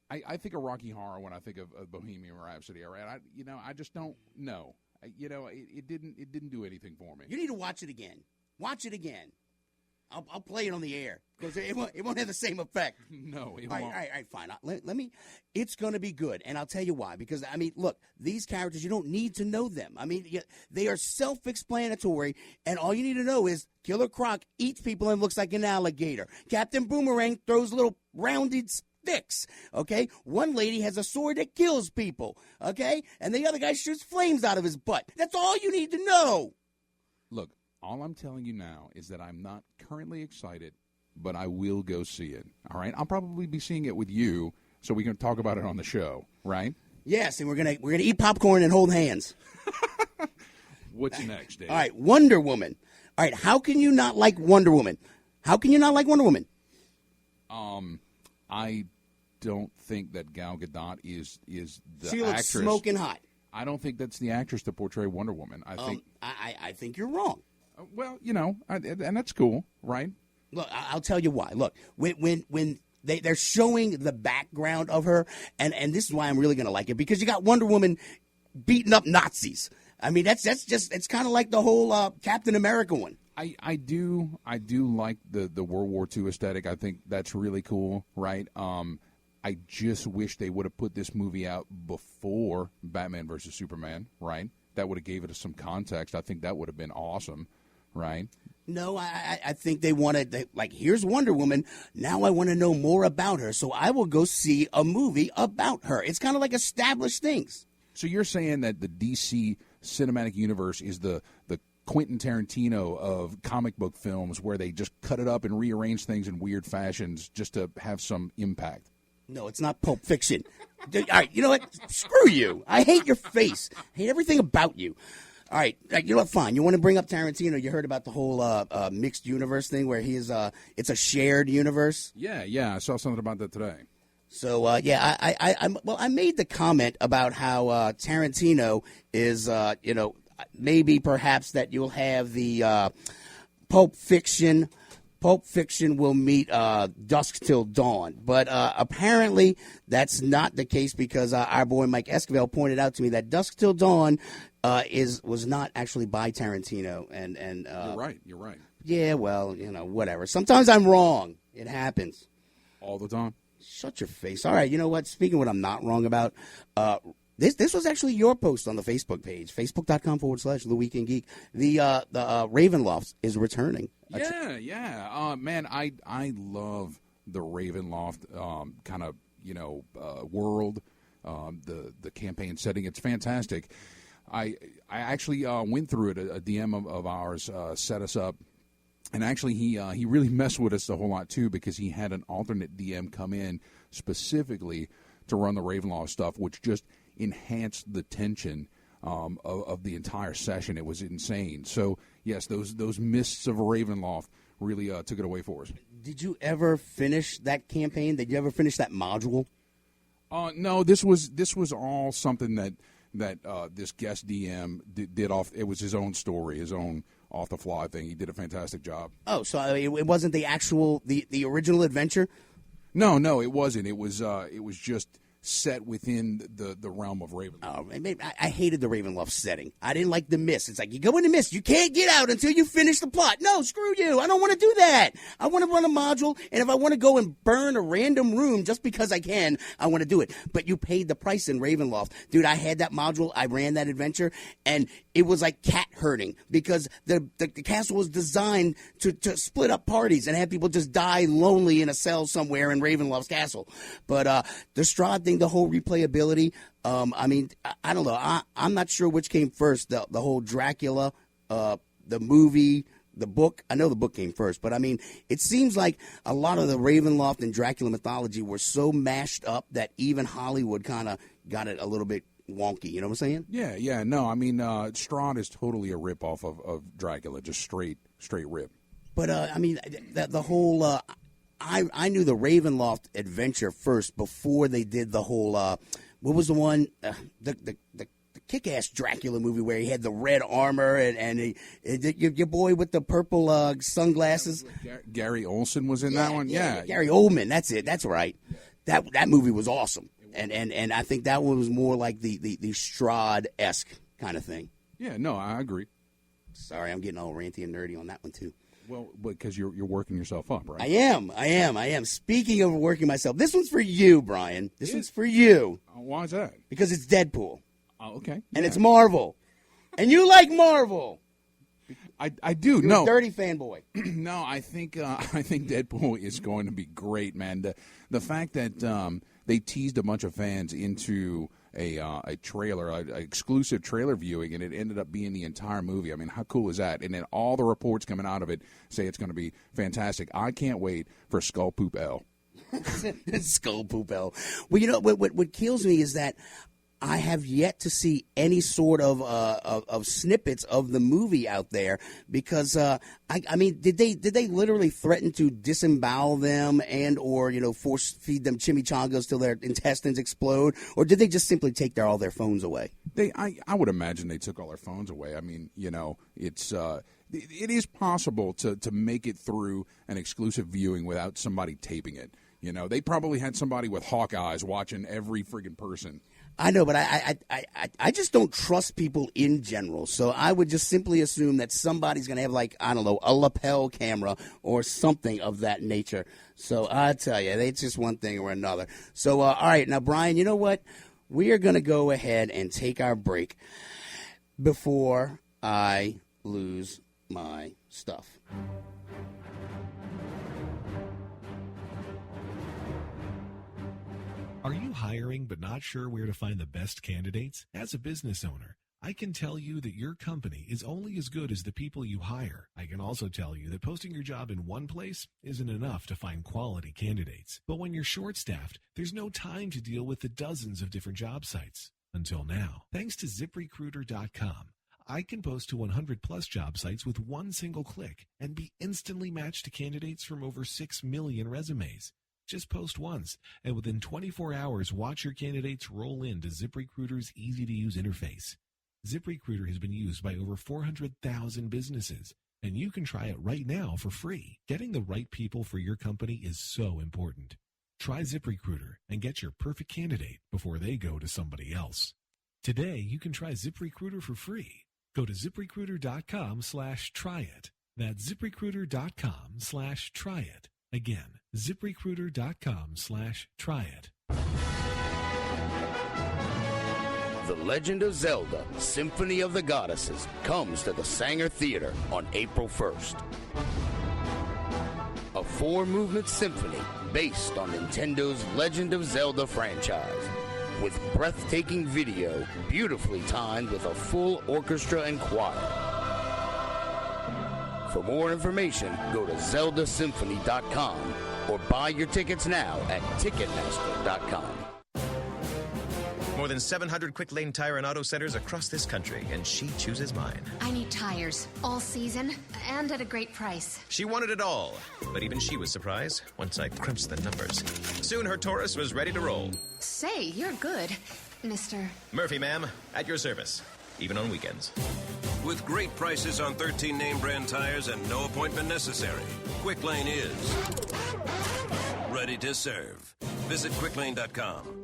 I think of Rocky Horror when I think of Bohemian Rhapsody. All right, I just don't know. It didn't do anything for me. You need to watch it again. Watch it again. I'll play it on the air because it won't have the same effect. No, it won't. All right, fine. Let me. It's going to be good, and I'll tell you why. Because look, these characters, you don't need to know them. They are self-explanatory, and all you need to know is Killer Croc eats people and looks like an alligator. Captain Boomerang throws little rounded sticks. Okay, one lady has a sword that kills people. Okay, and the other guy shoots flames out of his butt. That's all you need to know. Look. All I'm telling you now is that I'm not currently excited, but I will go see it. All right? I'll probably be seeing it with you so we can talk about it on the show, right? Yes, and we're gonna eat popcorn and hold hands. What's next, Dave? All right, Wonder Woman. All right, how can you not like Wonder Woman? How can you not like Wonder Woman? I don't think that Gal Gadot is the she looks actress. Smoking hot. I don't think that's the actress to portray Wonder Woman. I think you're wrong. Well, and that's cool, right? Look, I'll tell you why. Look, when they're showing the background of her, and this is why I'm really going to like it, because you got Wonder Woman beating up Nazis. That's just, it's kind of like the whole Captain America one. I do like the World War II aesthetic. I think that's really cool, right? I just wish they would have put this movie out before Batman versus Superman, right? That would have gave it some context. I think that would have been awesome. Right? No, I think they wanted, here's Wonder Woman. Now I want to know more about her, so I will go see a movie about her. It's kind of like established things. So you're saying that the DC cinematic universe is the Quentin Tarantino of comic book films where they just cut it up and rearrange things in weird fashions just to have some impact? No, it's not Pulp Fiction. All right, you know what? Screw you. I hate your face. I hate everything about you. All right, you know what? Fine. You want to bring up Tarantino? You heard about the whole mixed universe thing where it's a shared universe. Yeah. I saw something about that today. So I made the comment about how Tarantino is maybe perhaps that you'll have the Pulp Fiction. Pulp Fiction will meet Dusk Till Dawn. But apparently that's not the case because our boy Mike Esquivel pointed out to me that Dusk Till Dawn was not actually by Tarantino. And You're right. Yeah, well, whatever. Sometimes I'm wrong. It happens. All the time. Shut your face. All right, you know what? Speaking of what I'm not wrong about, this was actually your post on the Facebook page, facebook.com/The Weekend Geek. The Ravenloft is returning. Yeah. Man, I love the Ravenloft kind of world, the campaign setting. It's fantastic. I actually went through it. A DM of ours set us up. And actually, he really messed with us a whole lot, too, because he had an alternate DM come in specifically to run the Ravenloft stuff, which just enhanced the tension of the entire session. It was insane. So, yes, those mists of Ravenloft really took it away for us. Did you ever finish that campaign? Did you ever finish that module? No, this was all something that this guest DM did off. It was his own story, his own off-the-fly thing. He did a fantastic job. Oh, so it wasn't the actual, the original adventure? No, it wasn't. It was just set within the realm of Ravenloft. Oh, I hated the Ravenloft setting. I didn't like the mist. It's like, you go in the mist, you can't get out until you finish the plot. No, screw you. I don't want to do that. I want to run a module, and if I want to go and burn a random room just because I can, I want to do it. But you paid the price in Ravenloft. Dude, I had that module, I ran that adventure, and it was like cat herding because the castle was designed to split up parties and have people just die lonely in a cell somewhere in Ravenloft's castle. But the Strahd thing, the whole replayability, I don't know. I'm not sure which came first, the whole Dracula, the movie, the book. I know the book came first, but it seems like a lot of the Ravenloft and Dracula mythology were so mashed up that even Hollywood kind of got it a little bit wonky. You know what I'm saying? Yeah. No, Strahd is totally a rip-off of Dracula, just straight rip. But, the whole... I knew the Ravenloft adventure first before they did the whole, what was the one, the kick-ass Dracula movie where he had the red armor and your boy with the purple sunglasses. Gary Olsen was in that one? Yeah. Gary Oldman, that's it. That's right. That movie was awesome. And I think that one was more like the Strahd-esque kind of thing. Yeah, no, I agree. Sorry, I'm getting all ranty and nerdy on that one, too. Well, because you're working yourself up, right? I am. Speaking of working myself, this one's for you, Brian. This one's for you. Why is that? Because it's Deadpool. Oh, okay. And it's Marvel. And you like Marvel. I do. You're a dirty fanboy. No, I think Deadpool is going to be great, man. The fact that they teased a bunch of fans into a trailer, an exclusive trailer viewing, and it ended up being the entire movie. I mean, how cool is that? And then all the reports coming out of it say it's going to be fantastic. I can't wait for Skull Poop L. Skull Poop L. Well, you know what kills me is that I have yet to see any sort of snippets of the movie out there because I mean, did they literally threaten to disembowel them and or force feed them chimichangas till their intestines explode, or did they just simply take all their phones away? I would imagine they took all their phones away. I mean, it's it is possible to make it through an exclusive viewing without somebody taping it. They probably had somebody with hawk eyes watching every friggin' person. I know, but I just don't trust people in general. So I would just simply assume that somebody's going to have, like, I don't know, a lapel camera or something of that nature. So I tell you, it's just one thing or another. So, all right. Now, Brian, you know what? We are going to go ahead and take our break before I lose my stuff. Are you hiring but not sure where to find the best candidates? As a business owner, I can tell you that your company is only as good as the people you hire. I can also tell you that posting your job in one place isn't enough to find quality candidates. But when you're short-staffed, there's no time to deal with the dozens of different job sites. Until now, thanks to ZipRecruiter.com, I can post to 100-plus job sites with one single click and be instantly matched to candidates from over 6 million resumes. Just post once, and within 24 hours, watch your candidates roll into ZipRecruiter's easy-to-use interface. ZipRecruiter has been used by over 400,000 businesses, and you can try it right now for free. Getting the right people for your company is so important. Try ZipRecruiter and get your perfect candidate before they go to somebody else. Today, you can try ZipRecruiter for free. Go to ZipRecruiter.com/tryit. That's ZipRecruiter.com/tryit. Again, ZipRecruiter.com/tryit. The Legend of Zelda, Symphony of the Goddesses, comes to the Sanger Theater on April 1st. A 4-movement symphony based on Nintendo's Legend of Zelda franchise, with breathtaking video, beautifully timed with a full orchestra and choir. For more information, go to zeldasymphony.com or buy your tickets now at Ticketmaster.com. More than 700 quick lane tire and auto centers across this country, and she chooses mine. I need tires, all season, and at a great price. She wanted it all, but even she was surprised once I crunched the numbers. Soon her Taurus was ready to roll. Say, you're good, Mr. Murphy, ma'am, at your service, even on weekends. With great prices on 13 name brand tires and no appointment necessary, Quick Lane is ready to serve. Visit quicklane.com.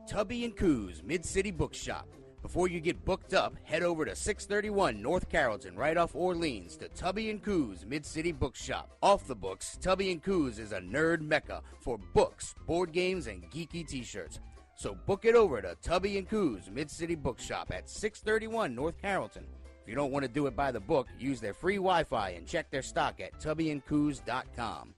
Tubby & Coos Mid-City Bookshop. Before you get booked up, head over to 631 North Carrollton, right off Orleans, to Tubby & Coos Mid-City Bookshop. Off the books, Tubby & Coos is a nerd mecca for books, board games, and geeky t-shirts. So book it over to Tubby & Coos Mid-City Bookshop at 631 North Carrollton. If you don't want to do it by the book, use their free Wi-Fi and check their stock at tubbyandcoos.com.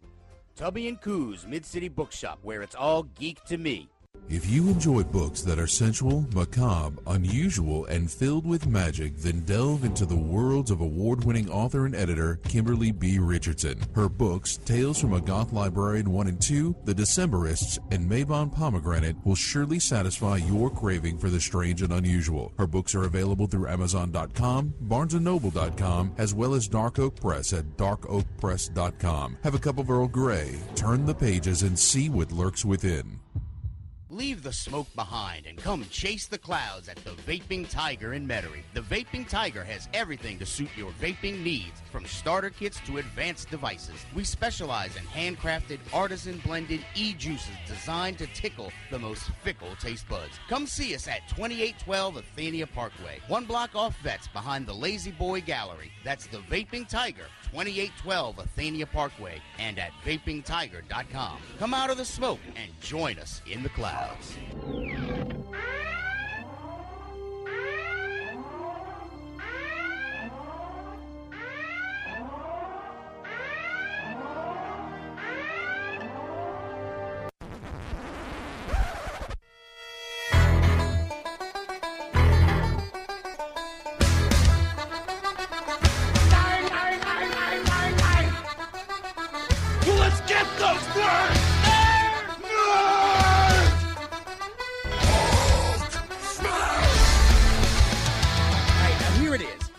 Tubby & Coos Mid-City Bookshop, where it's all geek to me. If you enjoy books that are sensual, macabre, unusual, and filled with magic, then delve into the worlds of award-winning author and editor Kimberly B. Richardson. Her books, Tales from a Goth Librarian 1 and 2, The Decemberists, and Maybon Pomegranate will surely satisfy your craving for the strange and unusual. Her books are available through Amazon.com, BarnesandNoble.com, as well as Dark Oak Press at darkoakpress.com. Have a cup of Earl Grey, turn the pages, and see what lurks within. Leave the smoke behind and come chase the clouds at the Vaping Tiger in Metairie. The Vaping Tiger has everything to suit your vaping needs, from starter kits to advanced devices. We specialize in handcrafted, artisan-blended e-juices designed to tickle the most fickle taste buds. Come see us at 2812 Athenia Parkway, 1 block off Vets behind the Lazy Boy Gallery. That's the Vaping Tiger, 2812 Athenia Parkway, and at vapingtiger.com. Come out of the smoke and join us in the clouds. Let's get those nerds!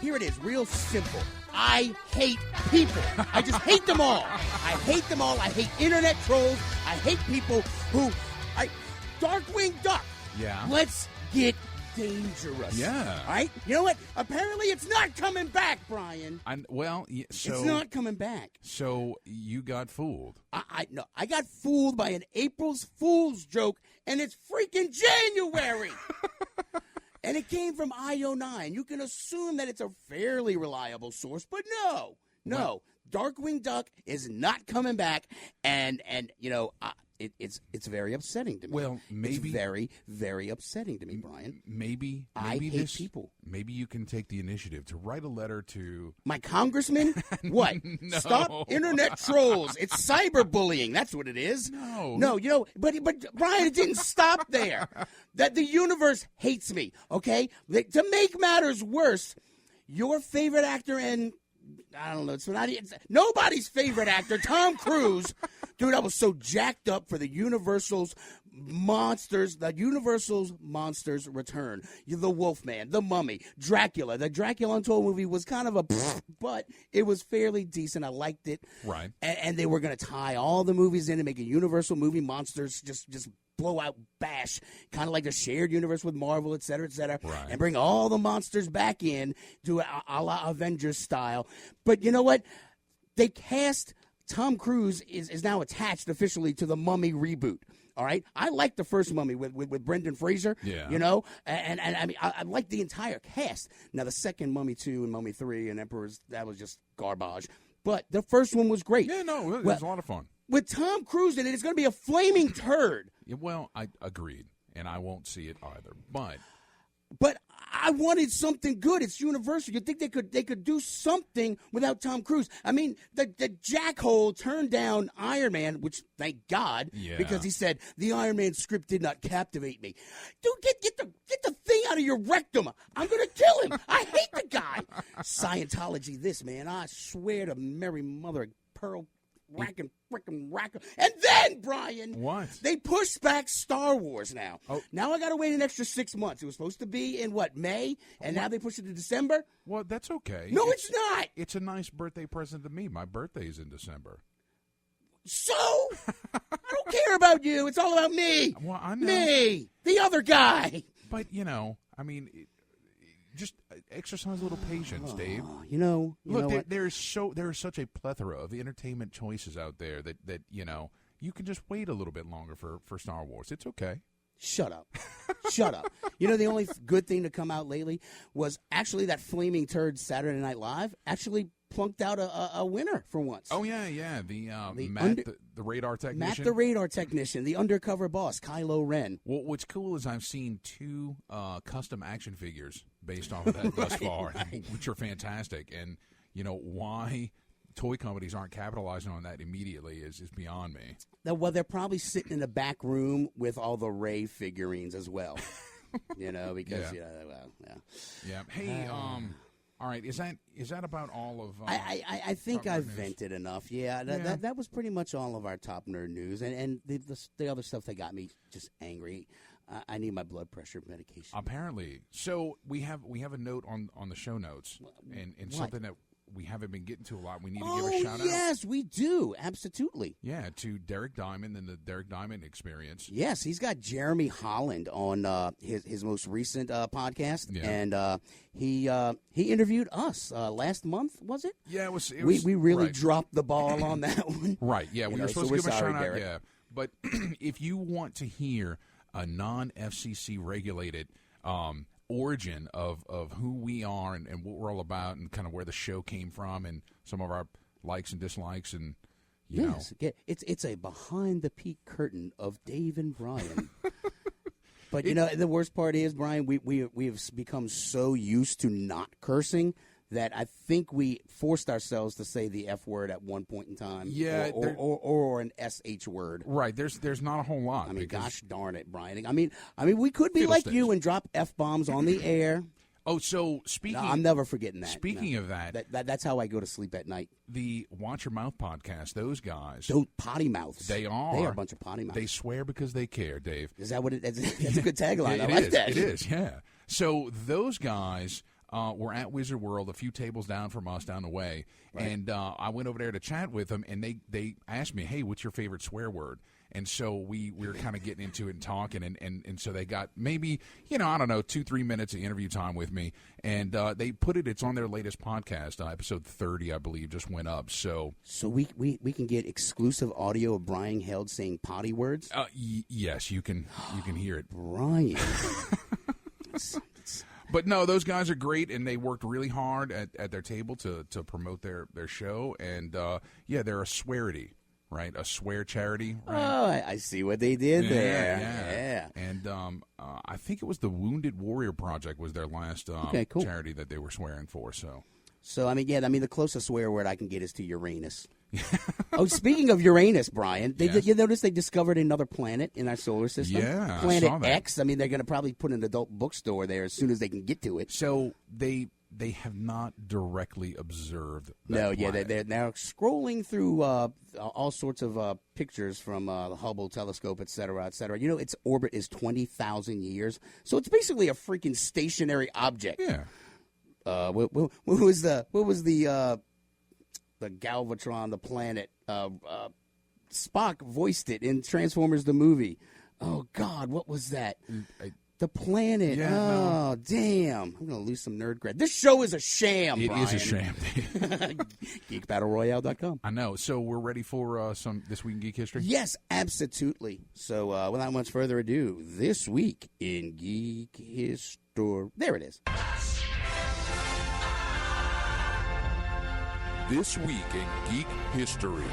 Here it is, real simple. I hate people. I just hate them all. I hate them all. I hate internet trolls. I hate people who... Darkwing Duck. Yeah. Let's get dangerous. Yeah. All right? You know what? Apparently it's not coming back, Brian. So it's not coming back. So you got fooled. No, I got fooled by an April's Fool's joke, and it's freaking January. And it came from IO9. You can assume that it's a fairly reliable source, but no. Well, Darkwing Duck is not coming back, and you know, it's very upsetting to me. Well, maybe it's very, very upsetting to me, Brian. Maybe I hate people. Maybe you can take the initiative to write a letter to my congressman. What? No. Stop internet trolls. It's cyberbullying. That's what it is. No. You know, but Brian, it didn't stop there. That the universe hates me. Okay, to make matters worse, your favorite actor and I don't know. It's nobody's favorite actor, Tom Cruise. Dude, I was so jacked up for the Universal's monsters. The Universal's monsters return. The Wolfman, the Mummy, Dracula. The Dracula Untold movie was kind of a, but it was fairly decent. I liked it. Right. And they were going to tie all the movies in and make a Universal movie. Monsters just blow out bash, kind of like a shared universe with Marvel, et cetera, right. and bring all the monsters back in, do a la Avengers style. But you know what? They cast Tom Cruise is now attached officially to the Mummy reboot. All right, I like the first Mummy with Brendan Fraser. Yeah, you know, and I mean I like the entire cast. Now the second Mummy 2 and Mummy 3 and Emperors, that was just garbage. But the first one was great. Yeah, no, it was a lot of fun. With Tom Cruise in it, it's going to be a flaming turd. Yeah, well, I agreed, and I won't see it either. But I wanted something good. It's Universal. You'd think they could do something without Tom Cruise. I mean, the jackhole turned down Iron Man, which thank God, because he said the Iron Man script did not captivate me. Dude, get the thing out of your rectum. I'm gonna kill him. I hate the guy. Scientology, this man. I swear to Mary Mother of Pearl. Rackin'. And then, Brian, what? They pushed back Star Wars now. Oh. Now I got to wait an extra 6 months. It was supposed to be in, May? And now they pushed it to December? Well, that's okay. No, it's not. It's a nice birthday present to me. My birthday is in December. So? I don't care about you. It's all about me. Well, I know. Me. The other guy. But, you know, I mean... Just exercise a little patience, Dave. Look, there is such a plethora of entertainment choices out there that you can just wait a little bit longer for Star Wars. It's okay. Shut up. Shut up. You know, the only good thing to come out lately was actually that flaming turd Saturday Night Live actually plunked out a winner for once. Oh, yeah. The Matt, the radar technician. Matt, the radar technician, the undercover boss, Kylo Ren. Well, what's cool is I've seen 2 custom action figures based off of that thus far, which are fantastic. And, you know, why toy companies aren't capitalizing on that immediately is beyond me. Well, they're probably sitting in the back room with all the Ray figurines as well. Because Yeah. Hey, all right. Is that about all of? I think I've news? vented enough. Yeah, that was pretty much all of our top nerd news, and the other stuff that got me just angry. I need my blood pressure medication. Apparently, so we have a note on the show notes, and something that we haven't been getting to a lot. We need to give a shout out. Yes, we do. Absolutely. Yeah, to Derek Diamond and the Derek Diamond Experience. Yes, he's got Jeremy Holland on his most recent podcast, and he interviewed us last month. Was it? Yeah, it was. We really right. dropped the ball on that one. Right. Yeah, we were supposed to give a shout out. Derek. Yeah, but if you want to hear a non-FCC regulated origin of who we are and what we're all about and kind of where the show came from and some of our likes and dislikes and you know. It's a behind the peak curtain of Dave and Brian. But the worst part is, Brian, we have become so used to not cursing that I think we forced ourselves to say the F word at one point in time. Yeah, or an SH word. Right. There's not a whole lot. I mean, gosh darn it, Brian. I mean, we could be like you and drop F-bombs on the air. Oh, so speaking... No, I'm never forgetting that. Speaking of that's how I go to sleep at night. The Watch Your Mouth podcast, those guys... Those potty mouths. They are. They are a bunch of potty mouths. They swear because they care, Dave. Is that what it is? That's a good tagline. Yeah, I like that. It is, yeah. So those guys... we're at Wizard World, a few tables down from us, down the way, right. And I went over there to chat with them, and they asked me, hey, what's your favorite swear word? And so we were kind of getting into it and talking, and so they got maybe, I don't know, 2-3 minutes of interview time with me, and they put it's on their latest podcast, episode 30, I believe, just went up. So we can get exclusive audio of Brian Held saying potty words? Yes, you can hear it. Brian. But no, those guys are great, and they worked really hard at their table to promote their show. And, they're a swearity, right? A swear charity. Right? Oh, I see what they did there. Yeah. And I think it was the Wounded Warrior Project was their last cool. charity that they were swearing for. So, the closest swear word I can get is to Uranus. Oh, speaking of Uranus, Brian, you notice they discovered another planet in our solar system? Yeah, Planet I saw that. X. They're going to probably put an adult bookstore there as soon as they can get to it. So they have not directly observed that planet. They're now scrolling through all sorts of pictures from the Hubble telescope, et cetera, et cetera. Its orbit is 20,000 years, so it's basically a freaking stationary object. Yeah. What was the Galvatron, the planet? Spock voiced it in Transformers the movie. Oh God, what was that? The planet. Yeah, damn! I'm gonna lose some nerd cred. This show is a sham. It Brian. is a sham. GeekBattleRoyale.com. I know. So we're ready for some This Week in Geek History? Yes, absolutely. So without much further ado, This Week in Geek History. There it is. This Week in Geek History.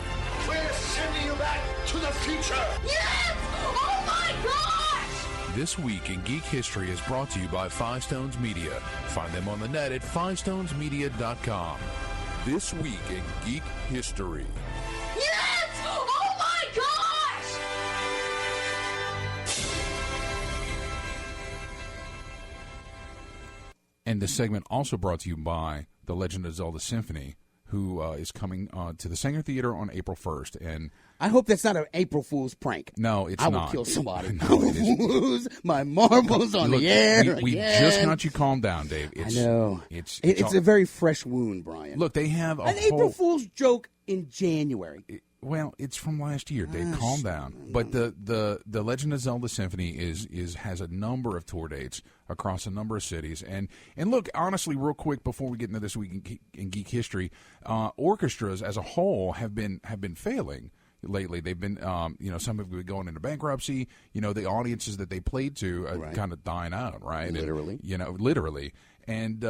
We're sending you back to the future. Yes! Oh my gosh! This Week in Geek History is brought to you by Five Stones Media. Find them on the net at fivestonesmedia.com. This Week in Geek History. Yes! Oh my gosh! And this segment also brought to you by The Legend of Zelda Symphony, who is coming to the Sanger Theater on April 1st. And I hope that's not an April Fool's prank. No, it's not. I will kill somebody. No, I will lose my marbles on the air. We just got you calmed down, Dave. I know. It's a very fresh wound, Brian. Look, they have an April Fool's joke in January. Well, it's from last year, Dave. Calm down. But the Legend of Zelda Symphony has a number of tour dates across a number of cities. And look, honestly, real quick before we get into This Week in Geek History, orchestras as a whole have been failing lately. They've been some have been going into bankruptcy. The audiences that they played to are kind of dying out, right? Literally. And, literally. And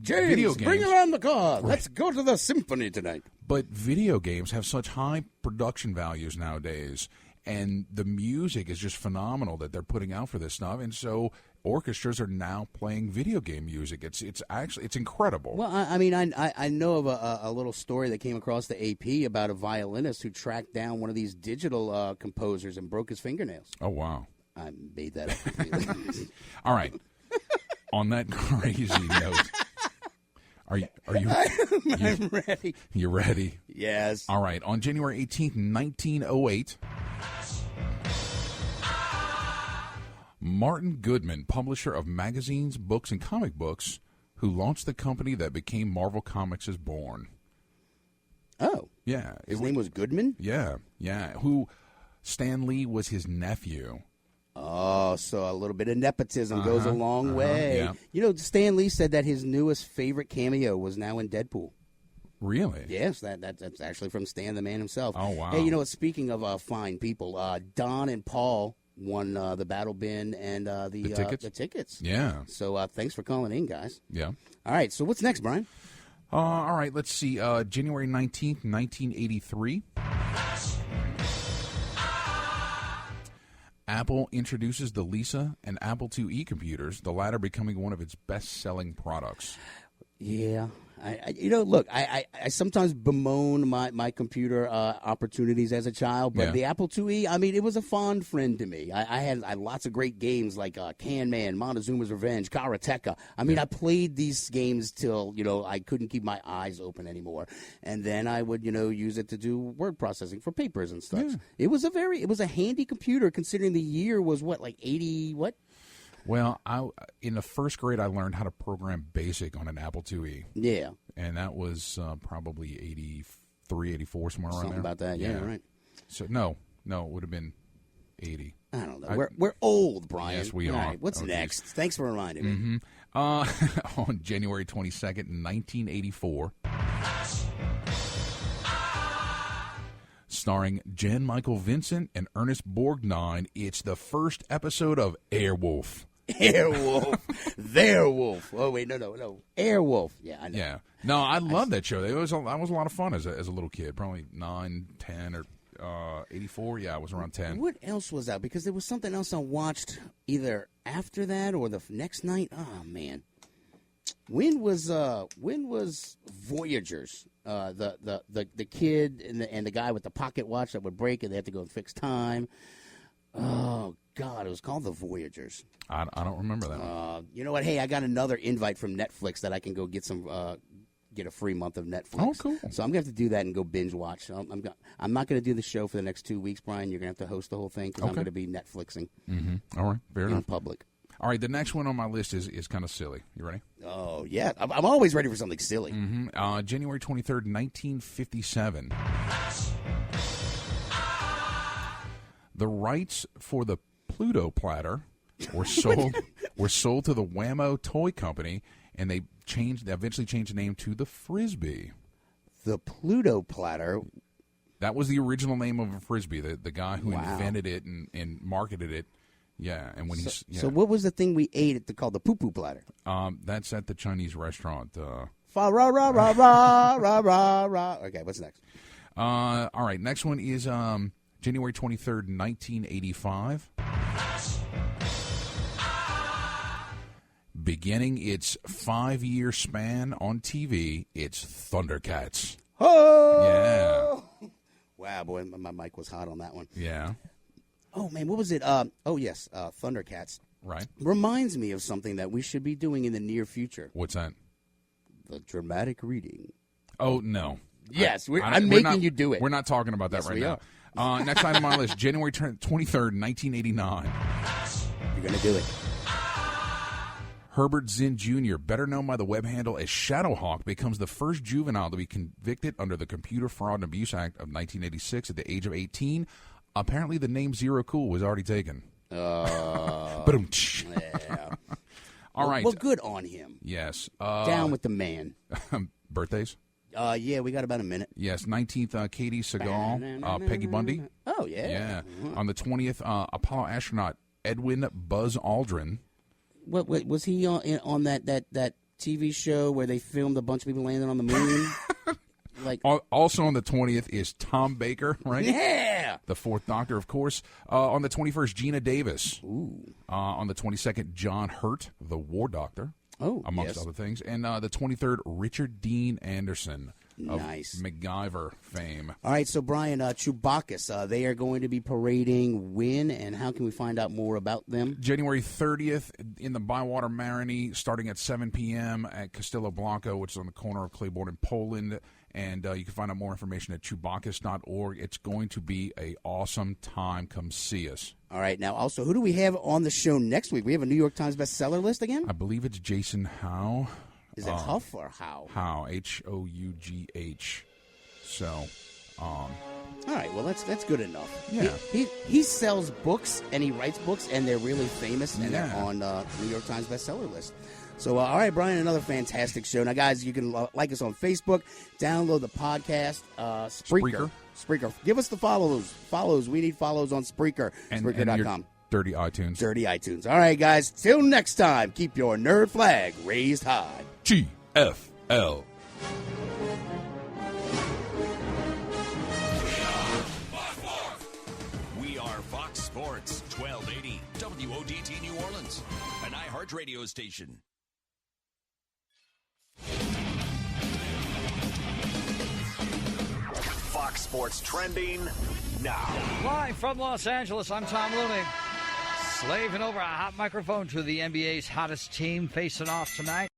James, video games, bring around the car. Right. Let's go to the symphony tonight. But video games have such high production values nowadays, and the music is just phenomenal that they're putting out for this stuff. And so orchestras are now playing video game music. It's incredible. Well, I mean, I know of a little story that came across the AP about a violinist who tracked down one of these digital composers and broke his fingernails. Oh, wow. I made that up completely. All right. On that crazy note, are you I'm ready. You ready? Yes. All right. On January 18th, 1908, Martin Goodman, publisher of magazines, books, and comic books, who launched the company that became Marvel Comics, is born. Oh. Yeah. His name was Goodman? Yeah. Who Stan Lee was his nephew. Oh, so a little bit of nepotism goes a long way. Yeah. You know, Stan Lee said that his newest favorite cameo was now in Deadpool. Really? Yes, that's actually from Stan the man himself. Oh, wow. Hey, you know what? Speaking of fine people, Don and Paul won the Battle Bin and the tickets. Yeah. So thanks for calling in, guys. Yeah. All right, so what's next, Brian? All right, let's see. January 19th, 1983. Apple introduces the Lisa and Apple IIe computers, the latter becoming one of its best-selling products. Yeah. Look, I sometimes bemoan my computer opportunities as a child, but the Apple IIe, I mean, it was a fond friend to me. I had lots of great games like Can Man, Montezuma's Revenge, Karateka. I mean, I played these games till, I couldn't keep my eyes open anymore. And then I would, use it to do word processing for papers and stuff. Yeah. It was a handy computer considering the year was like 80, what? Well, in the first grade, I learned how to program BASIC on an Apple IIe. Yeah. And that was probably 83, 84, somewhere around there. Something about that, yeah, right. So, no, it would have been 80. I don't know. We're old, Brian. Yes, we are. All right, what's next? Thanks for reminding me. On January 22nd, 1984, starring Jan Michael Vincent and Ernest Borgnine, it's the first episode of Airwolf. Airwolf. Theirwolf. Oh, wait, no. Airwolf. Yeah, I know. Yeah. No, I love that show. That was a lot of fun as a little kid. Probably 9, 10, or 84. Yeah, I was around 10. What else was out? Because there was something else I watched either after that or the next night. Oh, man. When was Voyagers? The kid and the guy with the pocket watch that would break and they had to go and fix time. Oh, God, it was called The Voyagers. I don't remember that one. You know what? Hey, I got another invite from Netflix that I can go get get a free month of Netflix. Oh, cool. So I'm going to have to do that and go binge watch. I'm not going to do the show for the next 2 weeks, Brian. You're going to have to host the whole thing because I'm going to be Netflixing. Mm-hmm. All right, fair enough. In public. All right, the next one on my list is kind of silly. You ready? Oh, yeah. I'm always ready for something silly. Mm-hmm. January 23rd, 1957. The rights for the Pluto platter were sold to the Wham-O Toy Company, and they eventually changed the name to the Frisbee. The Pluto platter? That was the original name of a Frisbee, the guy who invented it and marketed it. Yeah, and when So what was the thing we ate called the poo-poo platter? That's at the Chinese restaurant. Fa ra ra ra ra ra ra ra. Okay, what's next? All right, next one is January 23rd, 1985. Beginning its 5-year span on TV, it's Thundercats. Oh! Yeah. Wow, boy, my mic was hot on that one. Yeah. Oh, man, what was it? Yes, Thundercats. Right. Reminds me of something that we should be doing in the near future. What's that? The dramatic reading. Oh, no. Yes, I'm making you do it. We're not talking about that right now. Next item on my list, January 23rd, 1989. You're going to do it. Herbert Zinn Jr., better known by the web handle as Shadowhawk, becomes the first juvenile to be convicted under the Computer Fraud and Abuse Act of 1986 at the age of 18. Apparently, the name Zero Cool was already taken. Yeah. All right. Well, good on him. Yes. Down with the man. Birthdays? Yeah, we got about a minute. Yes, 19th, Katie Seagal, Peggy Bundy. Oh, yeah. Yeah. On the 20th, Apollo astronaut Edwin Buzz Aldrin. What was he on that TV show where they filmed a bunch of people landing on the moon? Like also on the 20th is Tom Baker, right? Yeah. The Fourth Doctor, of course. On the 21st, Gina Davis. Ooh. On the 22nd, John Hurt, the War Doctor. Oh, amongst yes. other things. And the 23rd, Richard Dean Anderson. Nice. Of MacGyver fame. All right, so Brian, Chewbacca's, they are going to be parading when, and how can we find out more about them? January 30th in the Bywater Marigny, starting at 7 p.m. at Castillo Blanco, which is on the corner of Claiborne and Poland. And you can find out more information at chewbacchus.org. It's going to be an awesome time. Come see us. All right, now also, who do we have on the show next week? We have a New York Times bestseller list again? I believe it's Jason Howe. Is it Huff or How? Howe, Hough. So, all right, well, that's good enough. Yeah. He sells books, and he writes books, and they're really famous, and they're on the New York Times bestseller list. So, all right, Brian, another fantastic show. Now, guys, you can like us on Facebook, download the podcast, Spreaker. Give us the follows. We need follows on Spreaker, Spreaker.com. Dirty iTunes. All right, guys, till next time, keep your nerd flag raised high. GFL. We are Fox Sports 1280 WODT New Orleans, an iHeart radio station. Fox Sports trending now. Live from Los Angeles, I'm Tom Looney. Slaving over a hot microphone to the NBA's hottest team facing off tonight.